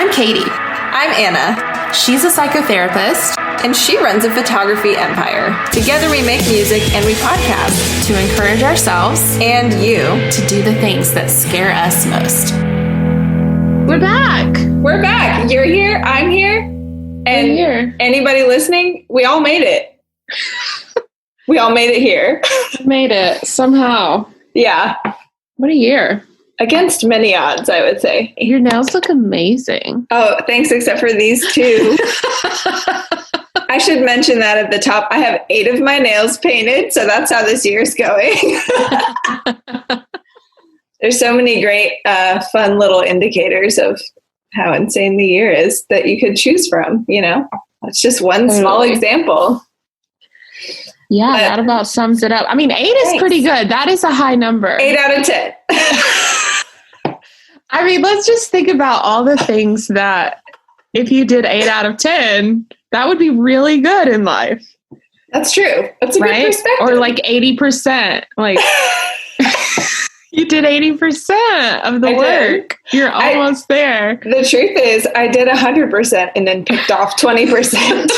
I'm Katie. I'm Anna. She's a psychotherapist. And she runs a photography empire. Together we make music and we podcast to encourage ourselves and you to do the things that scare us most. We're back. We're back. You're here. I'm here. And here. Anybody listening, we all made it. We all made it here. Made it somehow. Yeah. What a year. Against many odds, I would say. Your nails look amazing. Oh, thanks, except for these two. I should mention that at the top. I have 8 of my nails painted, so that's how this year is going. There's so many great, fun little indicators of how insane the year is that you could choose from, you know? That's just one small example. Yeah, that about sums it up. I mean, 8 is pretty good. That is a high number. 8 out of 10. I mean, let's just think about all the things that if you did 8 out of 10, that would be really good in life. That's true. That's a good perspective. Or like 80%. Like you did 80% of the work. You're almost there. The truth is I did 100% and then picked off 20%.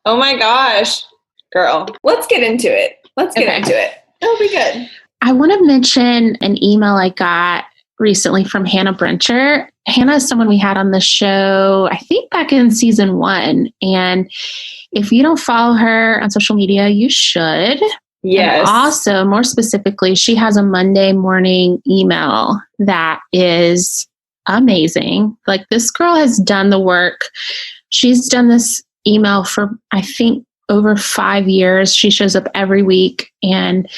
Oh my gosh, girl. Let's get into it. It'll be good. I want to mention an email I got recently from Hannah Brencher. Hannah is someone we had on the show, I think back in season 1. And if you don't follow her on social media, you should. Yes. And also, more specifically, she has a Monday morning email that is amazing. Like, this girl has done the work. She's done this email for, I think, over 5 years. She shows up every week, and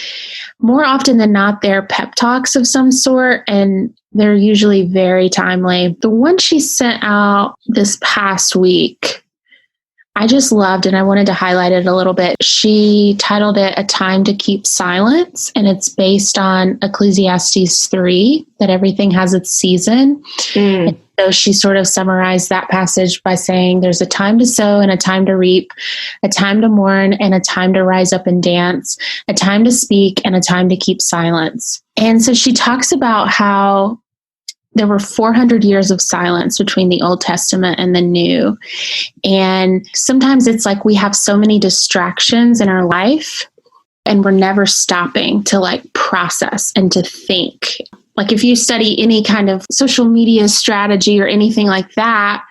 more often than not, they're pep talks of some sort, and they're usually very timely. The one she sent out this past week, I just loved, and I wanted to highlight it a little bit. She titled it "A Time to Keep Silence," and it's based on Ecclesiastes 3, that everything has its season. So she sort of summarized that passage by saying there's a time to sow and a time to reap, a time to mourn and a time to rise up and dance, a time to speak and a time to keep silence. And so she talks about how there were 400 years of silence between the Old Testament and the New. And sometimes it's like we have so many distractions in our life and we're never stopping to like process and to think. Like if you study any kind of social media strategy or anything like that,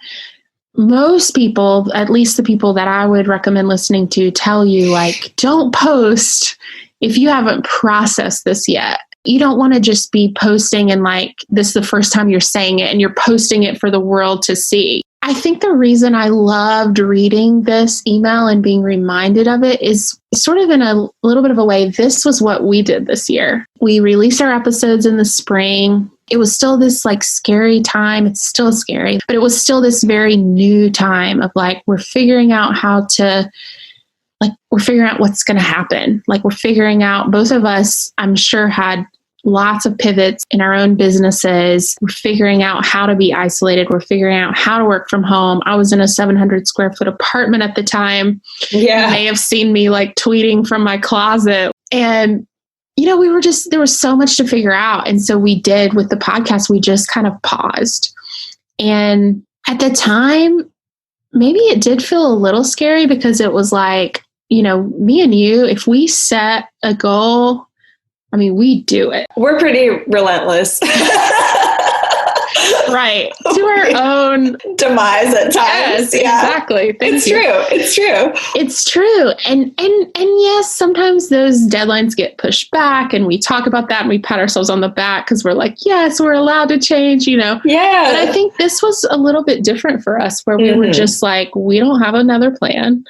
most people, at least the people that I would recommend listening to, tell you like, don't post if you haven't processed this yet. You don't want to just be posting and like, this is the first time you're saying it and you're posting it for the world to see. I think the reason I loved reading this email and being reminded of it is sort of in a little bit of a way, this was what we did this year. We released our episodes in the spring. It was still this like scary time. It's still scary, but it was still this very new time of like, we're figuring out we're figuring out what's going to happen. Like we're figuring out, both of us, I'm sure, had lots of pivots in our own businesses. We're figuring out how to be isolated. We're figuring out how to work from home. I was in a 700 square foot apartment at the time. Yeah. You may have seen me like tweeting from my closet. And, you know, there was so much to figure out. And so we did with the podcast, we just kind of paused. And at the time, maybe it did feel a little scary because it was like, you know, me and you, if we set a goal, I mean, we do it. We're pretty relentless. Right. To our own demise at times. Yes, yeah. Exactly. It's true. It's true. And yes, sometimes those deadlines get pushed back and we talk about that and we pat ourselves on the back because we're like, yes, we're allowed to change, you know? Yeah. But I think this was a little bit different for us where we were just like, we don't have another plan.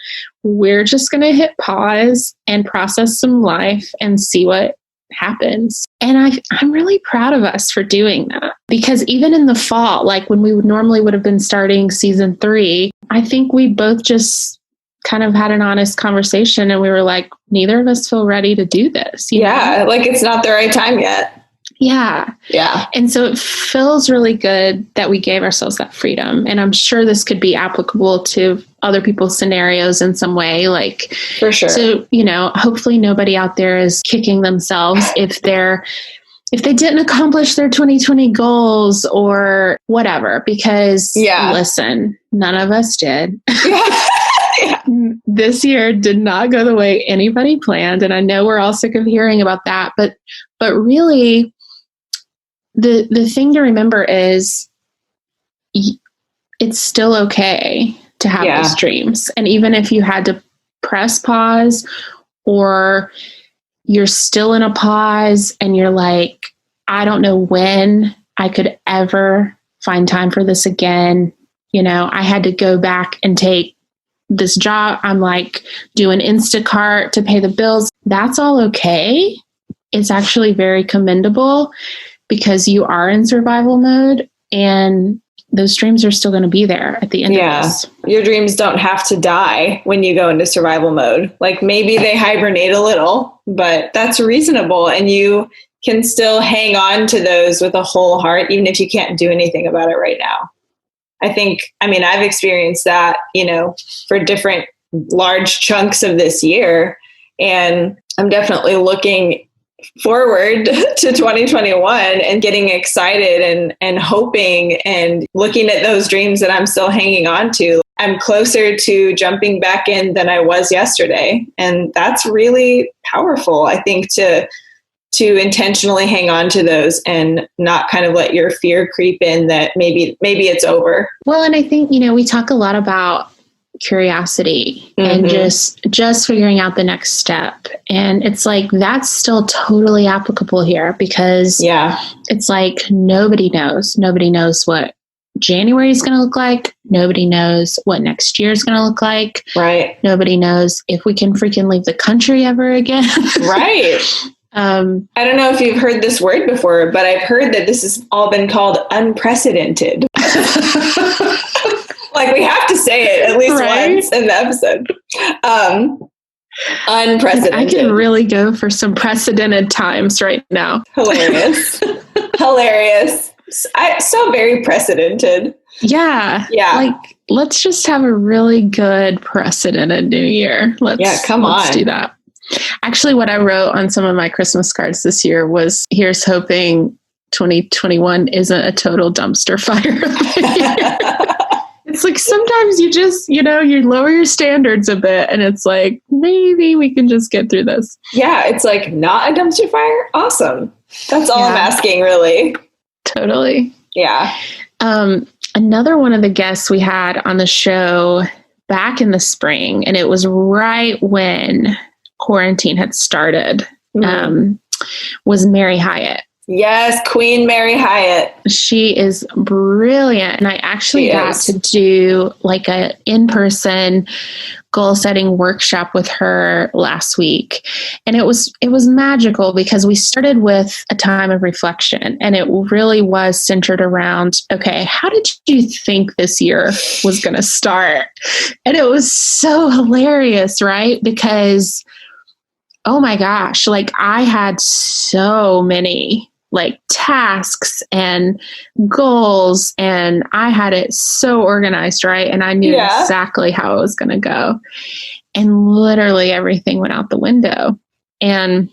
We're just going to hit pause and process some life and see what happens. And I'm really proud of us for doing that, because even in the fall, like when we would have been starting season 3, I think we both just kind of had an honest conversation and we were like, neither of us feel ready to do this. You know? Like it's not the right time yet. Yeah. And so it feels really good that we gave ourselves that freedom. And I'm sure this could be applicable to other people's scenarios in some way, like for sure. So, you know, hopefully nobody out there is kicking themselves if they're if they didn't accomplish their 2020 goals or whatever, because listen, none of us did. Yeah. This year did not go the way anybody planned. And I know we're all sick of hearing about that, but really the thing to remember is it's still okay to have those dreams. And even if you had to press pause, or you're still in a pause and you're like, I don't know when I could ever find time for this again. You know, I had to go back and take this job. I'm like doing Instacart to pay the bills. That's all okay. It's actually very commendable because you are in survival mode and those dreams are still going to be there at the end of this. Your dreams don't have to die when you go into survival mode. Like maybe they hibernate a little, but that's reasonable. And you can still hang on to those with a whole heart, even if you can't do anything about it right now. I've experienced that, you know, for different large chunks of this year. And I'm definitely looking forward to 2021 and getting excited and hoping and looking at those dreams that I'm still hanging on to. I'm closer to jumping back in than I was yesterday. And that's really powerful, I think, to intentionally hang on to those and not kind of let your fear creep in that maybe it's over. Well, and I think, you know, we talk a lot about curiosity and just figuring out the next step. And it's like, that's still totally applicable here because it's like, nobody knows what January is going to look like. Nobody knows what next year is going to look like. Right. Nobody knows if we can freaking leave the country ever again. Right. I don't know if you've heard this word before, but I've heard that this has all been called unprecedented. Like we have to say it at least once in the episode. Unprecedented. I can really go for some precedented times right now. Hilarious. So very precedented. Yeah. Like, let's just have a really good precedented new year. Let's do that. Actually, what I wrote on some of my Christmas cards this year was, here's hoping 2021 isn't a total dumpster fire. It's like sometimes you just, you know, you lower your standards a bit and it's like, maybe we can just get through this. Yeah, it's like not a dumpster fire. Awesome. That's all I'm asking, really. Totally. Yeah. Another one of the guests we had on the show back in the spring, and it was right when quarantine had started, was Mary Hyatt. Yes, Queen Mary Hyatt. She is brilliant. And I actually got to do like a in-person goal setting workshop with her last week. And it was magical because we started with a time of reflection and it really was centered around, okay, how did you think this year was going to start? And it was so hilarious, right? Because, oh my gosh, like I had so many like tasks and goals and I had it so organized, right? And I knew exactly how it was going to go. And literally everything went out the window. And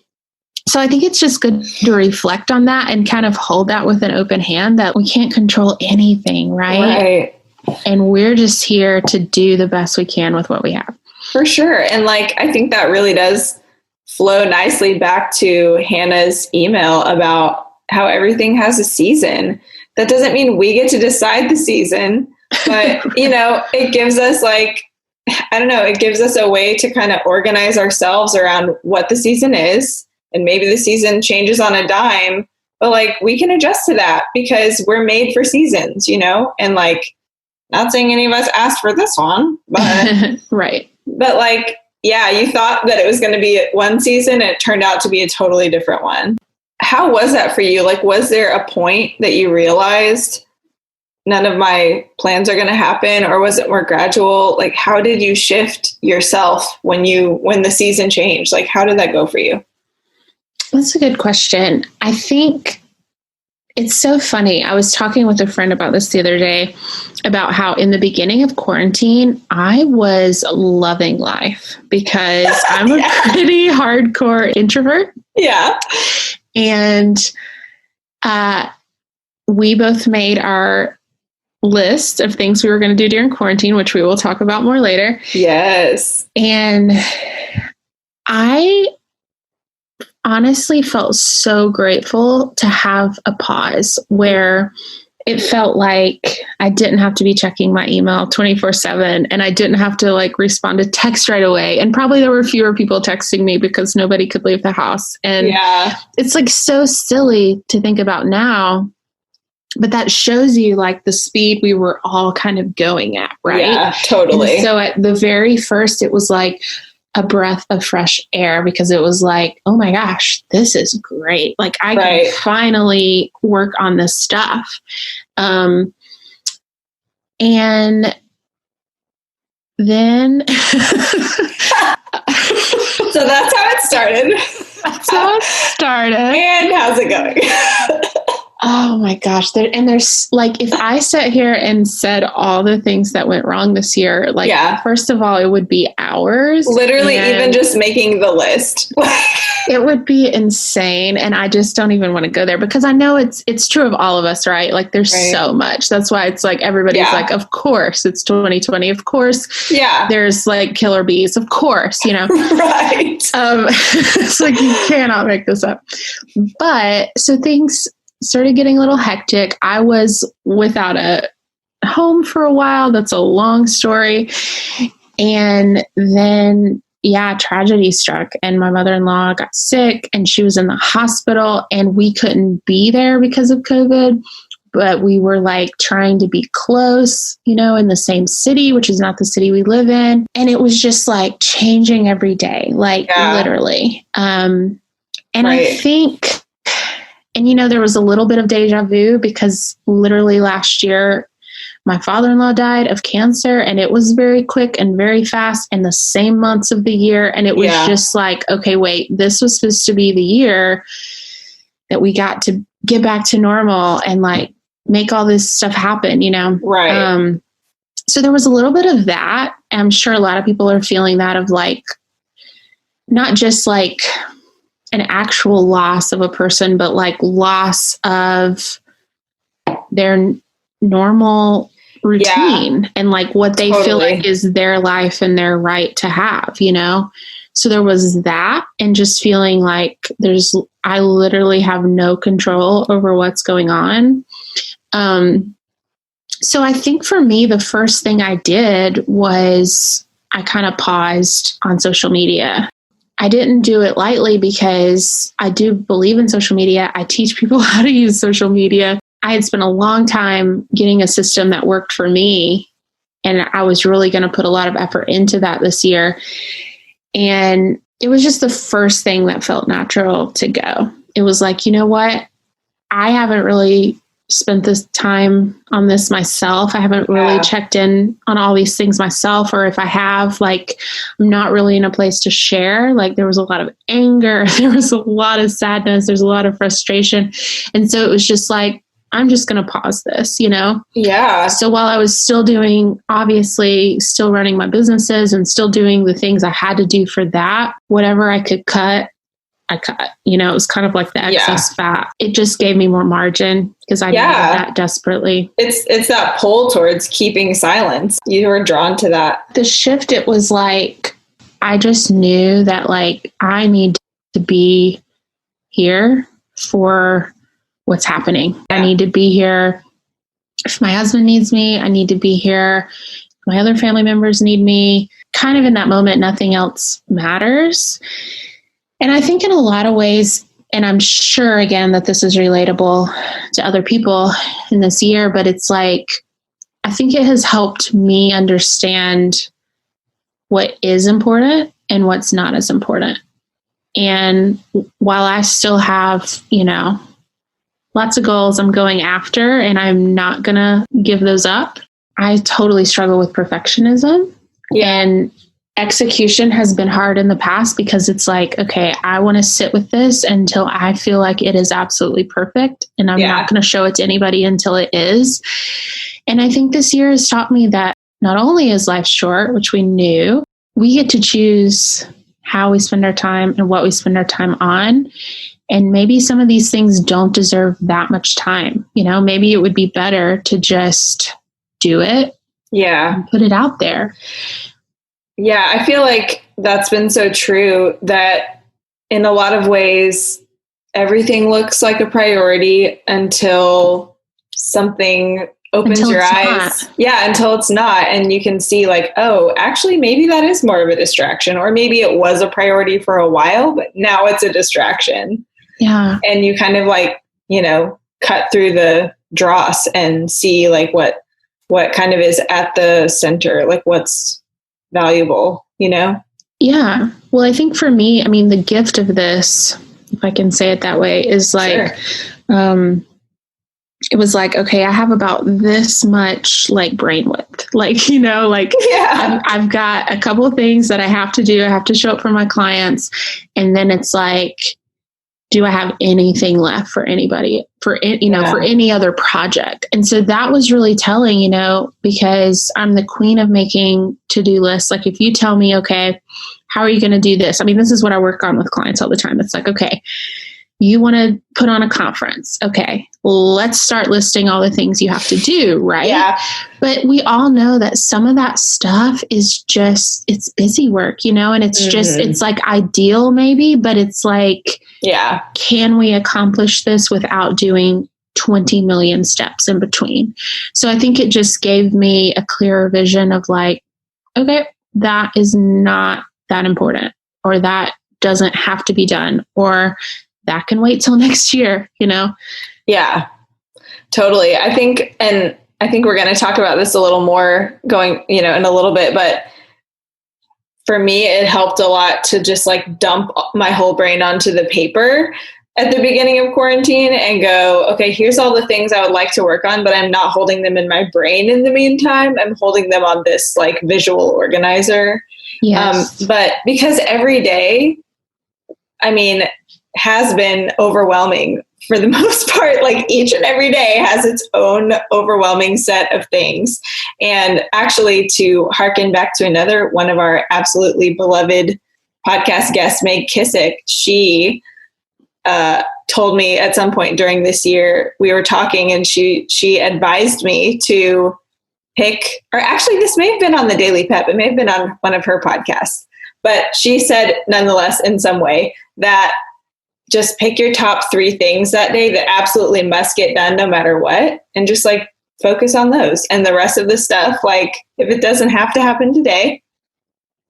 so I think it's just good to reflect on that and kind of hold that with an open hand that we can't control anything, right? And we're just here to do the best we can with what we have. For sure. And like, I think that really does flow nicely back to Hannah's email about how everything has a season. That doesn't mean we get to decide the season, but you know, it gives us like, I don't know, it gives us a way to kind of organize ourselves around what the season is. And maybe the season changes on a dime, but like we can adjust to that because we're made for seasons, you know? And like, not saying any of us asked for this one, but right. But like, yeah, you thought that it was going to be one season and it turned out to be a totally different one. How was that for you? Like, was there a point that you realized none of my plans are going to happen, or was it more gradual? Like, how did you shift yourself when the season changed? Like, how did that go for you? That's a good question. I think it's so funny. I was talking with a friend about this the other day about how in the beginning of quarantine, I was loving life because I'm a pretty hardcore introvert. Yeah. And We both made our list of things we were going to do during quarantine, which we will talk about more later. Yes. And I honestly felt so grateful to have a pause where it felt like I didn't have to be checking my email 24/7 and I didn't have to like respond to text right away. And probably there were fewer people texting me because nobody could leave the house. And it's like so silly to think about now, but that shows you like the speed we were all kind of going at, right? Yeah, totally. And so at the very first, it was like a breath of fresh air because it was like, oh my gosh, this is great. Like I can finally work on this stuff. And then so that's how it started. That's how it started. And how's it going? Oh my gosh. There's like, if I sat here and said all the things that went wrong this year, like, first of all, it would be hours. Literally, even just making the list. It would be insane. And I just don't even want to go there because I know it's true of all of us, right? Like there's so much. That's why it's like, everybody's like, of course it's 2020. Of course. Yeah. There's like killer bees. Of course, you know, right. It's like, you cannot make this up. But so things started getting a little hectic. I was without a home for a while. That's a long story. And then, tragedy struck and my mother-in-law got sick and she was in the hospital and we couldn't be there because of COVID, but we were like trying to be close, you know, in the same city, which is not the city we live in. And it was just like changing every day, like literally. And I think, and, you know, there was a little bit of deja vu because literally last year, my father-in-law died of cancer and it was very quick and very fast in the same months of the year. And it was just like, okay, wait, this was supposed to be the year that we got to get back to normal and like make all this stuff happen, you know? Right. So there was a little bit of that. I'm sure a lot of people are feeling that of like, not just like an actual loss of a person, but like loss of their normal routine and like what they feel like is their life and their right to have, you know? So there was that and just feeling like I literally have no control over what's going on. So I think for me, the first thing I did was I kind of paused on social media. I didn't do it lightly because I do believe in social media. I teach people how to use social media. I had spent a long time getting a system that worked for me, and I was really going to put a lot of effort into that this year. And it was just the first thing that felt natural to go. It was like, you know what? I haven't really spent this time on this myself. I haven't really checked in on all these things myself, or if I have, like, I'm not really in a place to share. Like there was a lot of anger, there was a lot of sadness, there's a lot of frustration. And so it was just like, I'm just going to pause this, you know? Yeah. So while I was still obviously still running my businesses and still doing the things I had to do for that, whatever I could cut, I cut. You know, it was kind of like the excess fat. It just gave me more margin because I needed that desperately. It's that pull towards keeping silence. You were drawn to that. The shift, it was like, I just knew that like I need to be here for what's happening. I need to be here. If my husband needs me, I need to be here. If my other family members need me. Kind of in that moment, nothing else matters. And I think in a lot of ways, and I'm sure again that this is relatable to other people in this year, but it's like, I think it has helped me understand what is important and what's not as important. And while I still have, you know, lots of goals I'm going after, and I'm not going to give those up, I totally struggle with perfectionism. And execution has been hard in the past because it's like, okay, I want to sit with this until I feel like it is absolutely perfect. And I'm not going to show it to anybody until it is. And I think this year has taught me that not only is life short, which we knew, we get to choose how we spend our time and what we spend our time on. And maybe some of these things don't deserve that much time. Maybe it would be better to just do it. Yeah. And put it out there. Yeah. I feel like that's been so true that in a lot of ways, everything looks like a priority until something opens your eyes. Not. Yeah, until it's not. And you can see like, oh, actually, maybe that is more of a distraction. Or maybe it was a priority for a while, but now it's a distraction. Yeah. And you kind of like, cut through the dross and see like what kind of is at the center, like what's valuable, Yeah. Well, I think for me, the gift of this, if I can say it that way, is like, sure. It was like, okay, I have about this much like brain width, yeah. I've got a couple of things that I have to do. I have to show up for my clients. And then it's like, do I have anything left for anybody, for any other project? And so that was really telling, because I'm the queen of making to-do lists. Like if you tell me, okay, how are you going to do this? This is what I work on with clients all the time. It's like, okay, you want to put on a conference. Okay, let's start listing all the things you have to do, right? Yeah. But we all know that some of that stuff is just, it's busy work, and it's just, it's like ideal maybe, but it's like, yeah, can we accomplish this without doing 20 million steps in between? So I think it just gave me a clearer vision of like, okay, that is not that important, or that doesn't have to be done, or that can wait till next year, Yeah, totally. I think we're going to talk about this a little more going, in a little bit, but for me, it helped a lot to just like dump my whole brain onto the paper at the beginning of quarantine and go, okay, here's all the things I would like to work on, but I'm not holding them in my brain in the meantime. I'm holding them on this like visual organizer. Yes. But because every day, has been overwhelming for the most part. Like each and every day has its own overwhelming set of things. And actually, to harken back to another one of our absolutely beloved podcast guests, Meg Kissick, she told me at some point during this year, we were talking and she advised me to pick, or actually this may have been on the Daily Pep, it may have been on one of her podcasts, but she said nonetheless in some way that just pick your top 3 things that day that absolutely must get done no matter what. And just like focus on those. And the rest of the stuff, like if it doesn't have to happen today,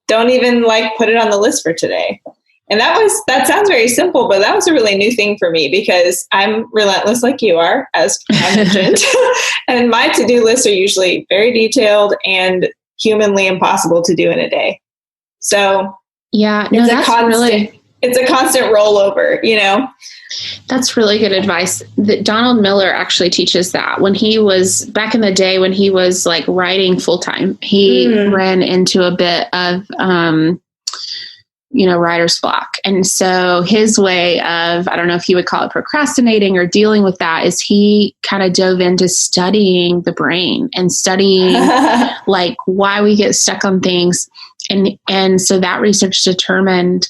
don't even like put it on the list for today. And that sounds very simple, but that was a really new thing for me because I'm relentless like you are, as I mentioned. And my to-do lists are usually very detailed and humanly impossible to do in a day. So yeah, no, it's a constant rollover, That's really good advice. Donald Miller actually teaches that. When he was back in the day, when he was like writing full time, he ran into a bit of, writer's block. And so his way of, I don't know if you would call it procrastinating or dealing with that, is he kind of dove into studying the brain and studying like why we get stuck on things. And so that research determined,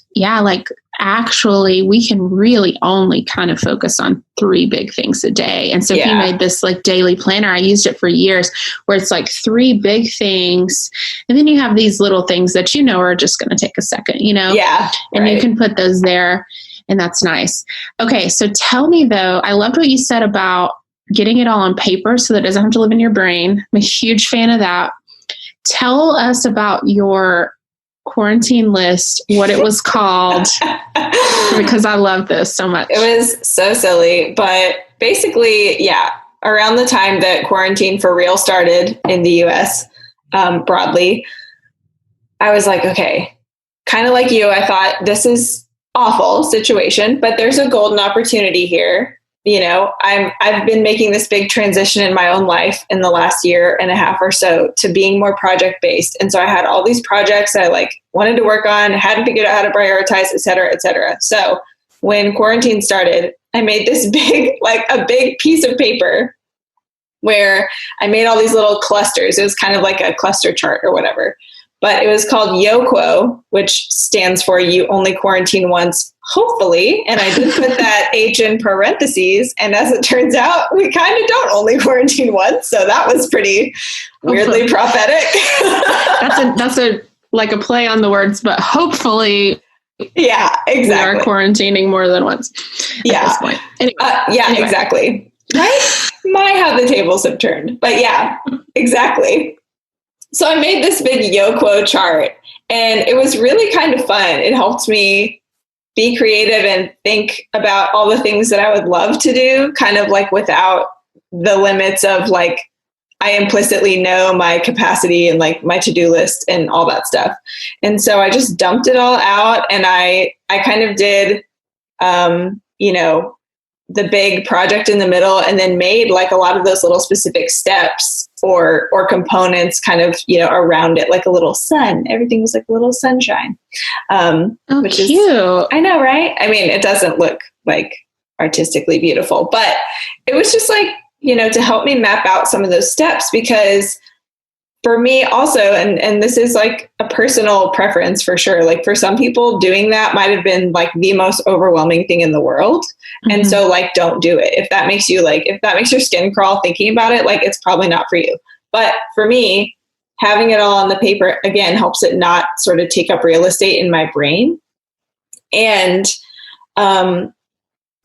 actually we can really only kind of focus on 3 big things a day. And so he made this like daily planner. I used it for years where it's like 3 big things. And then you have these little things that, are just going to take a second, Yeah. And you can put those there and that's nice. Okay. So tell me though, I loved what you said about getting it all on paper so that it doesn't have to live in your brain. I'm a huge fan of that. Tell us about your quarantine list, what it was called, because I love this so much. It was so silly, but basically, around the time that quarantine for real started in the US broadly, I was like, okay, kind of like you, I thought this is awful situation, but there's a golden opportunity here. I've been making this big transition in my own life in the last year and a half or so to being more project based. And so I had all these projects that I wanted to work on, hadn't figured out how to prioritize, et cetera, et cetera. So when quarantine started, I made this a big piece of paper where I made all these little clusters. It was kind of like a cluster chart or whatever. but it was called YOQUO, which stands for You Only Quarantine Once, hopefully. And I did put that H in parentheses. And as it turns out, we kind of don't only quarantine once. So that was pretty weirdly prophetic. That's like a play on the words, but hopefully, yeah, exactly. We are quarantining more than once at this point. Anyway. Exactly. Right? My, how the tables have turned. But yeah, exactly. So I made this big YOQUO chart, and it was really kind of fun. It helped me be creative and think about all the things that I would love to do, kind of like without the limits of like, I implicitly know my capacity and like my to-do list and all that stuff. And so I just dumped it all out, and I kind of did, the big project in the middle, and then made like a lot of those little specific steps or components kind of, around it, like a little sun. Everything was like a little sunshine. Which cute. Is, I know, right? I mean, it doesn't look like artistically beautiful, but it was just like, to help me map out some of those steps, because for me also, and this is like a personal preference for sure, like for some people doing that might have been like the most overwhelming thing in the world. Mm-hmm. And so like, don't do it. If that makes your skin crawl thinking about it, like it's probably not for you. But for me, having it all on the paper, again, helps it not sort of take up real estate in my brain. And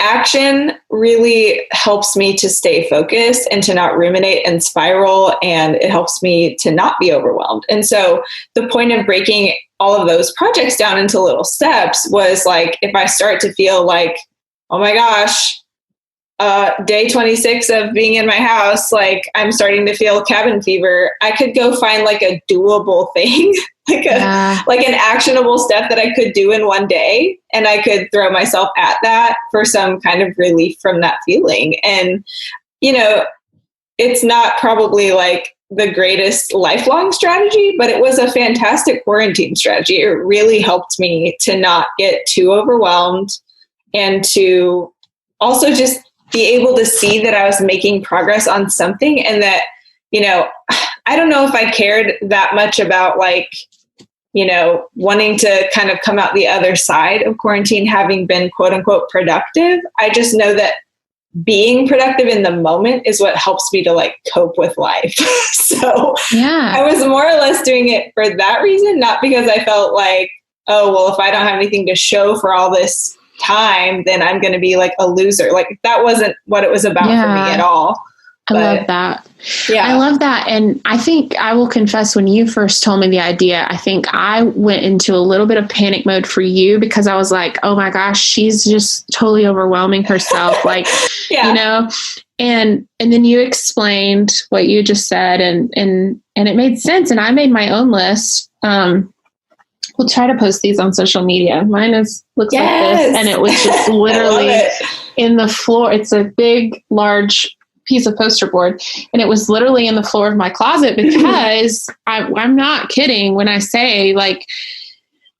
action really helps me to stay focused and to not ruminate and spiral, and it helps me to not be overwhelmed. And so the point of breaking all of those projects down into little steps was like, if I start to feel like, oh my gosh, day 26 of being in my house, like I'm starting to feel cabin fever, I could go find like a doable thing, like an actionable step that I could do in one day. And I could throw myself at that for some kind of relief from that feeling. And, it's not probably like the greatest lifelong strategy, but it was a fantastic quarantine strategy. It really helped me to not get too overwhelmed, and to also just be able to see that I was making progress on something, and that, I don't know if I cared that much about like, wanting to kind of come out the other side of quarantine, having been quote unquote productive. I just know that being productive in the moment is what helps me to like cope with life. So yeah, I was more or less doing it for that reason, not because I felt like, oh, well, if I don't have anything to show for all this time, then I'm going to be like a loser. Like that wasn't what it was about for me at all. I love that. Yeah. I love that. And I think I will confess, when you first told me the idea, I think I went into a little bit of panic mode for you, because I was like, oh my gosh, she's just totally overwhelming herself. Like, and then you explained what you just said, and it made sense. And I made my own list. We'll try to post these on social media. Mine looks like this, and it was just literally in the floor. It's a big, large piece of poster board, and it was literally in the floor of my closet, because I'm not kidding when I say like,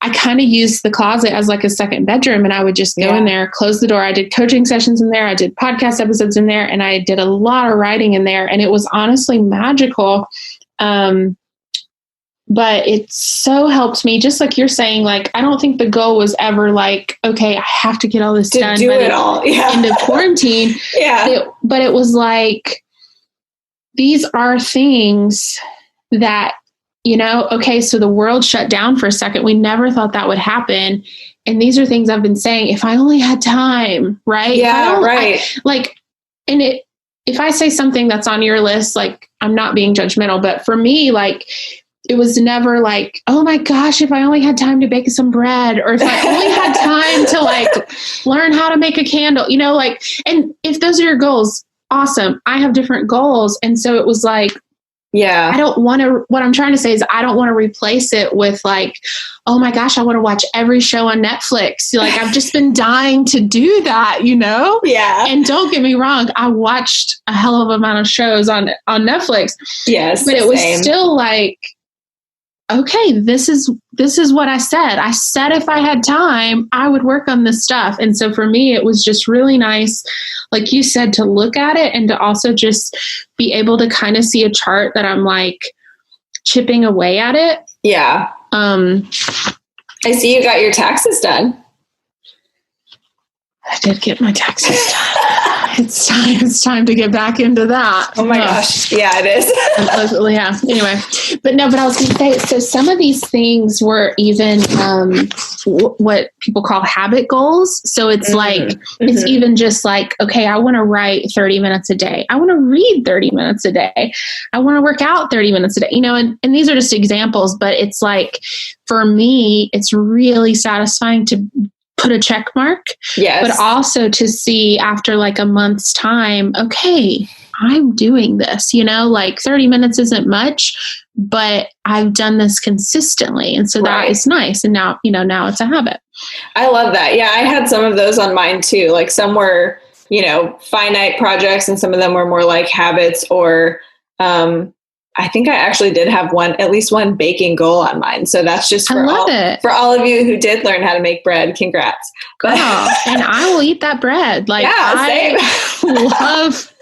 I kind of used the closet as like a second bedroom, and I would just go in there, close the door. I did coaching sessions in there. I did podcast episodes in there, and I did a lot of writing in there, and it was honestly magical. But it so helped me, just like you're saying, like, I don't think the goal was ever like, okay, I have to get all this done. Do it all. Yeah. Into quarantine. But it was like, these are things that, okay, so the world shut down for a second. We never thought that would happen. And these are things I've been saying, if I only had time, right? Yeah, right. If I say something that's on your list, like, I'm not being judgmental, but for me, like, it was never like, oh my gosh, if I only had time to bake some bread, or if I only had time to like learn how to make a candle, and if those are your goals, awesome. I have different goals. And so it was like, I don't want to, what I'm trying to say is I don't want to replace it with like, oh my gosh, I want to watch every show on Netflix. Like, I've just been dying to do that, Yeah. And don't get me wrong, I watched a hell of an amount of shows on Netflix. Yes. But it was still like, okay, this is what I said. I said if I had time, I would work on this stuff. And so for me, it was just really nice, like you said, to look at it and to also just be able to kind of see a chart that I'm like chipping away at it. Yeah. I see you got your taxes done. I did get my taxes done. It's time to get back into that. Oh my gosh. Yeah, it is. Yeah. Anyway, but I was going to say, so some of these things were even what people call habit goals. So it's it's even just like, okay, I want to write 30 minutes a day. I want to read 30 minutes a day. I want to work out 30 minutes a day, and these are just examples, but it's like, for me, it's really satisfying to put a check mark, yes, but also to see after like a month's time, okay, I'm doing this, 30 minutes isn't much, but I've done this consistently. And so that is nice. And now, now it's a habit. I love that. Yeah. I had some of those on mine too. Like some were, finite projects, and some of them were more like habits, or, I think I actually did have at least one baking goal on mine. So that's just for all of you who did learn how to make bread. Congrats. Girl, and I will eat that bread. Like, same. love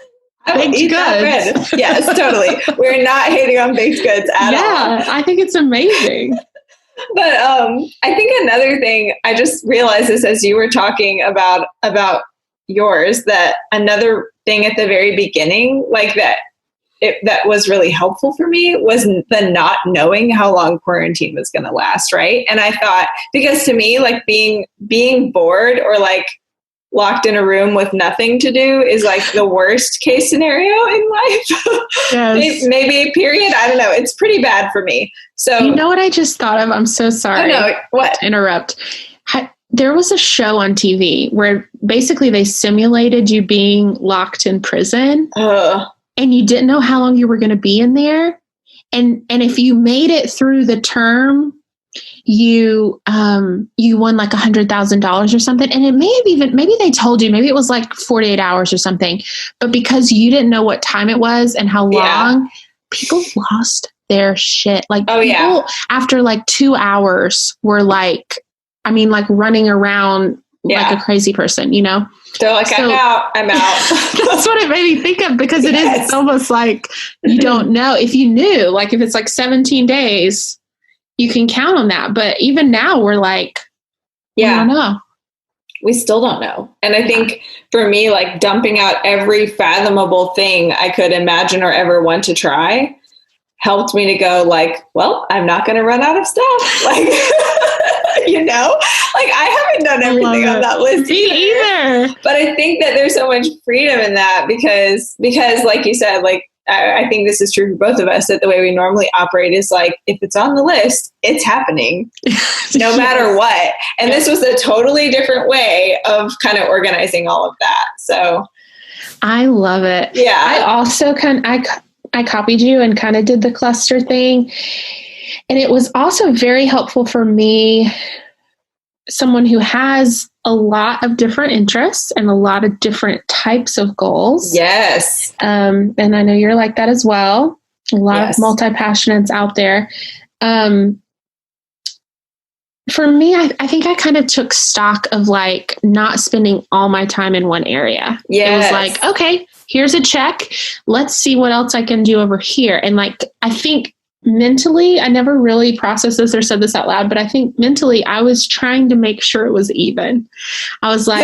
baked goods. Yes, totally. We're not hating on baked goods at all. Yeah, I think it's amazing. But I think another thing, I just realized this as you were talking about yours, that another thing at the very beginning, like that was really helpful for me, was the not knowing how long quarantine was going to last. Right. And I thought, because to me, like being bored or like locked in a room with nothing to do is like the worst case scenario in life. Yes. Maybe period. I don't know. It's pretty bad for me. So, you know what I just thought of? I'm so sorry. Oh, no. What? To interrupt. There was a show on TV where basically they simulated you being locked in prison. And you didn't know how long you were going to be in there. And if you made it through the term, you won like $100,000 or something. And it maybe they told you, maybe it was like 48 hours or something, but because you didn't know what time it was and how long, people lost their shit. Like, people after like 2 hours were like running around like a crazy person, They're like, I'm out. That's what it made me think of, because it's almost like you don't know. If you knew, like if it's like 17 days, you can count on that. But even now we're like, we don't know. We still don't know. And I think for me, like dumping out every fathomable thing I could imagine or ever want to try helped me to go like, well, I'm not going to run out of stuff. Like, like I haven't done everything on that list either. But I think that there's so much freedom in that because like you said, like, I think this is true for both of us, that the way we normally operate is like, if it's on the list, it's happening no matter what. And this was a totally different way of kind of organizing all of that. So I love it. Yeah. I also I copied you and kind of did the cluster thing. And it was also very helpful for me, someone who has a lot of different interests and a lot of different types of goals. Yes. And I know you're like that as well. A lot of multi-passionates out there. For me, I think I kind of took stock of like not spending all my time in one area. It was like, okay, here's a check. Let's see what else I can do over here. And like, I think mentally, I never really processed this or said this out loud, but I think mentally I was trying to make sure it was even. I was like,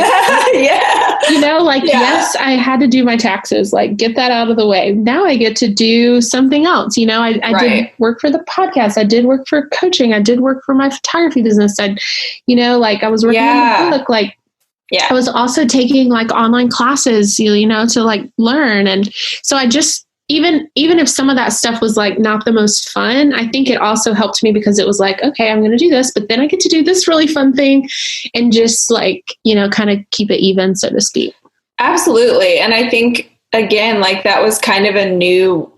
yes, I had to do my taxes, like get that out of the way. Now I get to do something else. I did work for the podcast. I did work for coaching. I did work for my photography business. I was working on the book, I was also taking like online classes, to like learn. And so I just, even if some of that stuff was like not the most fun, I think it also helped me because it was like, okay, I'm going to do this, but then I get to do this really fun thing and just like, kind of keep it even, so to speak. Absolutely. And I think again, like that was kind of a new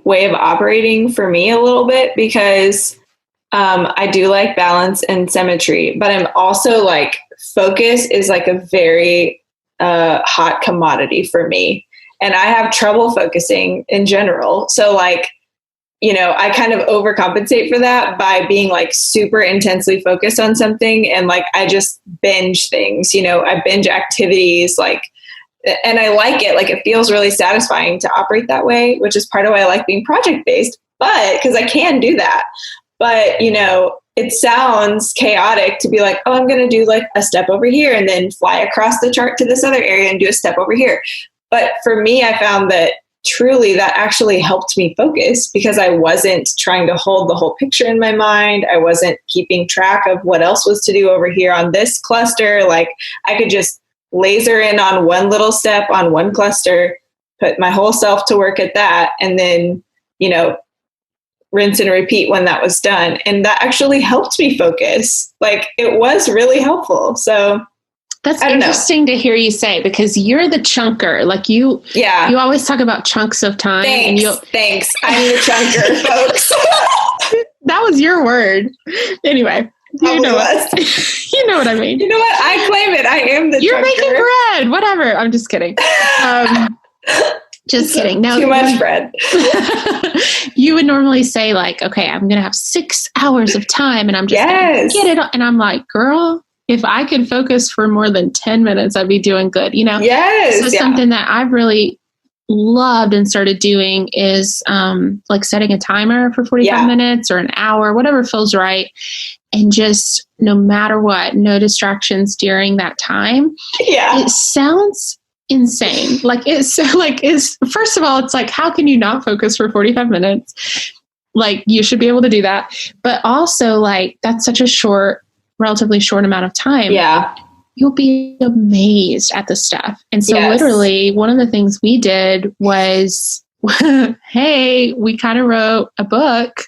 way of operating for me a little bit, because I do like balance and symmetry, but I'm also like, focus is like a very hot commodity for me. And I have trouble focusing in general. So like, I kind of overcompensate for that by being like super intensely focused on something. And like, I just binge things, I binge activities, like, and I like it. Like, it feels really satisfying to operate that way, which is part of why I like being project-based, but because I can do that. But, it sounds chaotic to be like, oh, I'm going to do like a step over here and then fly across the chart to this other area and do a step over here. But for me, I found that truly that actually helped me focus because I wasn't trying to hold the whole picture in my mind. I wasn't keeping track of what else was to do over here on this cluster. Like I could just laser in on one little step on one cluster, put my whole self to work at that, and then, rinse and repeat when that was done. And that actually helped me focus. Like it was really helpful. So that's interesting to hear you say, because you're the chunker. Like you always talk about chunks of time. Thanks. I'm the chunker, folks. That was your word. Anyway, you know what I mean. You know what? I claim it. I am the You're chunker. making bread. Whatever. I'm just kidding. Just kidding. No, too much bread. You would normally say like, okay, I'm going to have 6 hours of time and I'm just going to get it. And I'm like, girl, if I could focus for more than 10 minutes, I'd be doing good. Yes. So something that I've really loved and started doing is like setting a timer for 45 minutes or an hour, whatever feels right. And just no matter what, no distractions during that time. Yeah. It sounds insane. First of all, it's like, how can you not focus for 45 minutes? Like you should be able to do that. But also like, that's such a relatively short amount of time. Yeah. You'll be amazed at the stuff. And so literally one of the things we did was, hey, we kind of wrote a book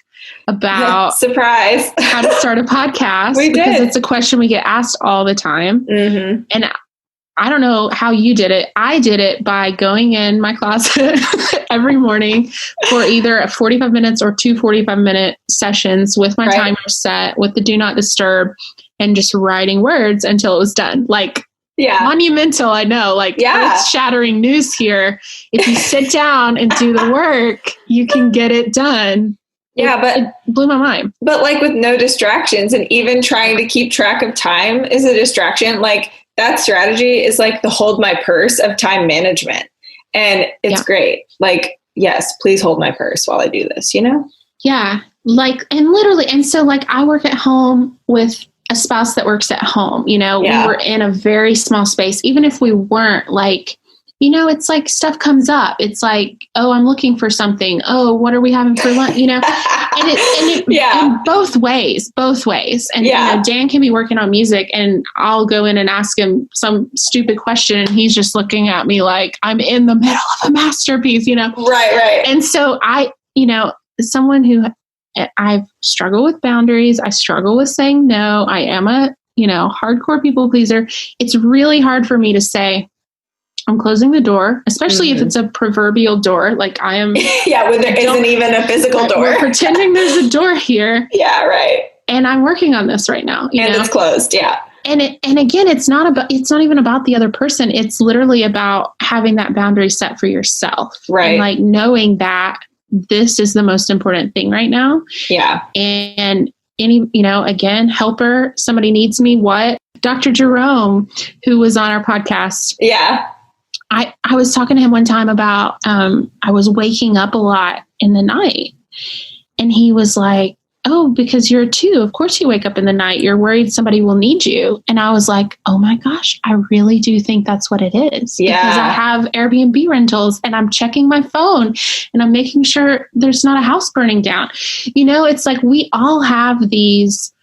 about surprise how to start a podcast. Because it's a question we get asked all the time. Mm-hmm. And I don't know how you did it. I did it by going in my closet every morning for either 45 minutes or 2 45-minute sessions with my timer set with the do not disturb and just writing words until it was done. Like monumental, I know, like earth-shattering news here. If you sit down and do the work, you can get it done. It blew my mind. But like with no distractions, and even trying to keep track of time is a distraction. Like that strategy is like the hold my purse of time management. And it's great. Like, yes, please hold my purse while I do this, Yeah. Like, and literally, and so like I work at home with a spouse that works at home, we were in a very small space. Even if we weren't, like, it's like stuff comes up. It's like, oh, I'm looking for something. Oh, what are we having for lunch? And it in both ways. And Dan can be working on music and I'll go in and ask him some stupid question and he's just looking at me like I'm in the middle of a masterpiece, Right. And so someone who I've struggled with boundaries. I struggle with saying no. I am a, hardcore people pleaser. It's really hard for me to say, I'm closing the door, especially if it's a proverbial door. Like I am. When there isn't even a physical door. We're pretending there's a door here. Yeah, right. And I'm working on this right now. And it's closed. Yeah. And again, it's not even about the other person. It's literally about having that boundary set for yourself. Right. And like knowing that this is the most important thing right now. Yeah. And again, helper, somebody needs me. What? Dr. Jerome, who was on our podcast. Yeah. I was talking to him one time about, I was waking up a lot in the night and he was like, oh, because you're a 2, of course you wake up in the night. You're worried somebody will need you. And I was like, oh my gosh, I really do think that's what it is. Yeah. Because I have Airbnb rentals and I'm checking my phone and I'm making sure there's not a house burning down. It's like we all have these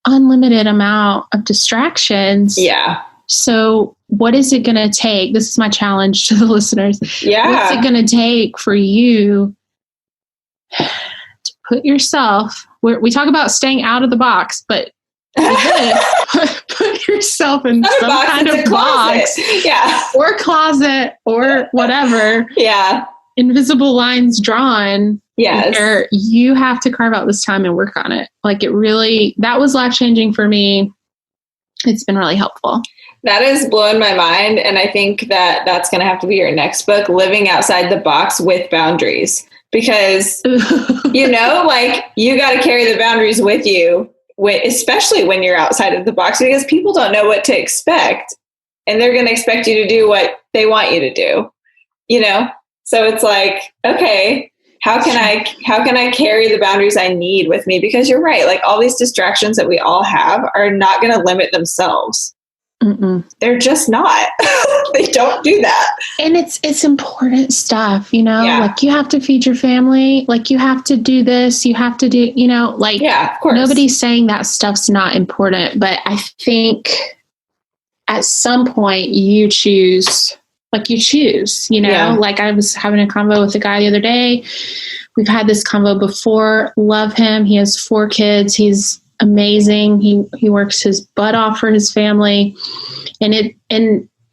unlimited amount of distractions. Yeah. So what is it going to take? This is my challenge to the listeners. Yeah. What's it going to take for you to put yourself where we talk about staying out of the box, but put yourself in some kind of box or closet or whatever. Yeah. Invisible lines drawn. Yes. Where you have to carve out this time and work on it. Like that was life-changing for me. It's been really helpful. That is blowing my mind. And I think that that's going to have to be your next book, Living Outside the Box with Boundaries. Because, like you got to carry the boundaries with you, especially when you're outside of the box, because people don't know what to expect. And they're going to expect you to do what they want you to do, So it's like, okay, how can I carry the boundaries I need with me? Because you're right. Like all these distractions that we all have are not going to limit themselves. Mm-mm. They're just not. They don't do that. And it's important stuff, Yeah. like you have to feed your family, like you have to do this, you have to do, like Yeah, of course. Nobody's saying that stuff's not important, but I think at some point you choose, like I was having a convo with a guy the other day. We've had this convo before. Love him. He has 4 kids. He's amazing. He works his butt off for his family. And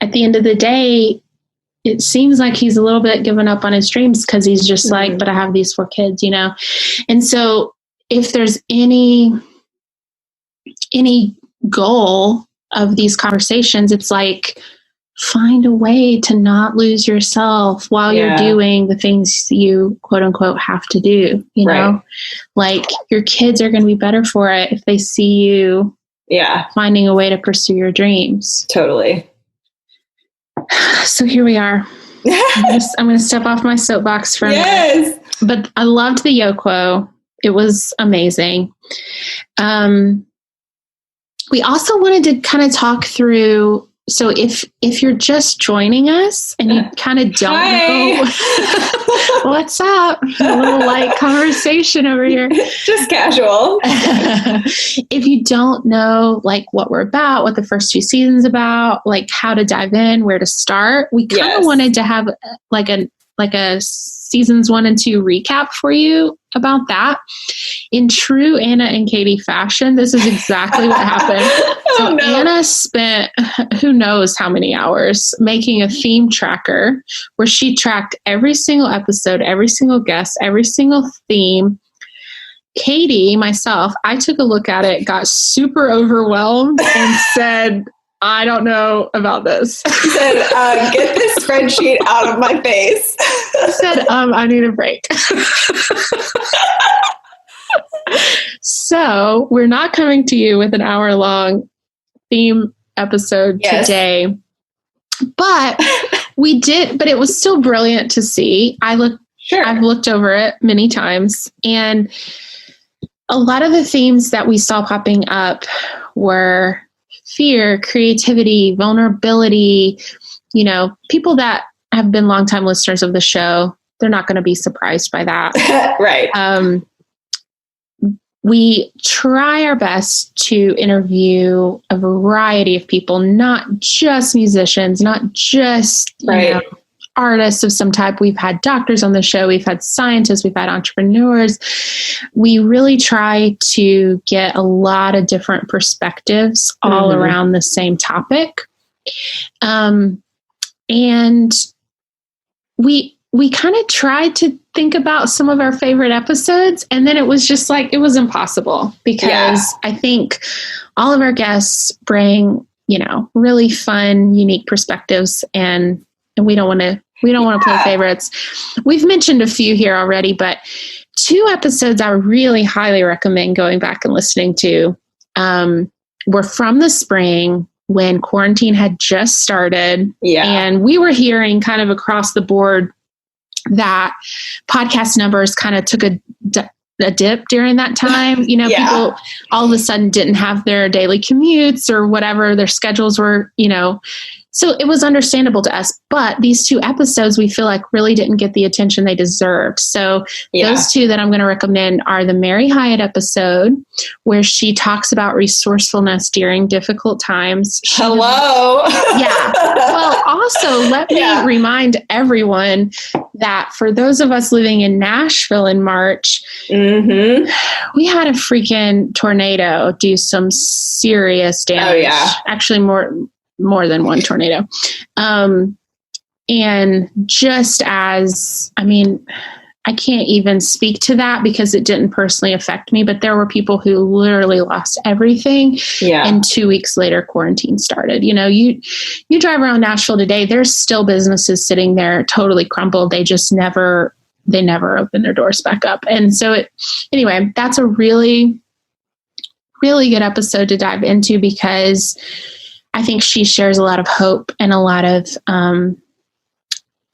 at the end of the day, it seems like he's a little bit given up on his dreams because he's just like, but I have these 4 kids, And so if there's any goal of these conversations, it's like, find a way to not lose yourself while you're doing the things you quote unquote have to do, know, like your kids are going to be better for it if they see you finding a way to pursue your dreams. Totally. So here we are. I'm going to step off my soapbox for a minute. But I loved the Yoquo. It was amazing. We also wanted to kind of talk through, so if you're just joining us and you kind of don't know what's up, a little light conversation over here. Just casual. If you don't know like what we're about, what the first 2 seasons about, like how to dive in, where to start, we kind of wanted to have like a seasons 1 and 2 recap for you about that. In true Anna and Katie fashion, this is exactly what happened. So Anna spent who knows how many hours making a theme tracker where she tracked every single episode, every single guest, every single theme. Katie, myself, I took a look at it, got super overwhelmed and said, I don't know about this. He said, get this spreadsheet out of my face. I said, I need a break. So we're not coming to you with an hour-long theme episode today. But we did, but it was still brilliant to see. I've looked over it many times. And a lot of the themes that we saw popping up were fear, creativity, vulnerability. People that have been longtime listeners of the show, they're not going to be surprised by that. Right. We try our best to interview a variety of people, not just musicians, not just artists of some type. We've had doctors on the show. We've had scientists. We've had entrepreneurs. We really try to get a lot of different perspectives all around the same topic. And we kind of tried to think about some of our favorite episodes, and then it was just like, it was impossible because I think all of our guests bring, really fun, unique perspectives, and we don't want to play favorites. We've mentioned a few here already, but 2 episodes I really highly recommend going back and listening to were from the spring when quarantine had just started. And we were hearing kind of across the board that podcast numbers kind of took a dip during that time. People all of a sudden didn't have their daily commutes or whatever their schedules were, so it was understandable to us. But these 2 episodes we feel like really didn't get the attention they deserved. So those 2 that I'm going to recommend are the Mary Hyatt episode, where she talks about resourcefulness during difficult times. Hello. Well, also let me remind everyone that for those of us living in Nashville in March, we had a freaking tornado do some serious damage. Actually, more than one tornado. And just as, I can't even speak to that because it didn't personally affect me, but there were people who literally lost everything. And 2 weeks later, quarantine started. You drive around Nashville today, there's still businesses sitting there totally crumbled. They just never open their doors back up. And so anyway, that's a really, really good episode to dive into because I think she shares a lot of hope and a lot of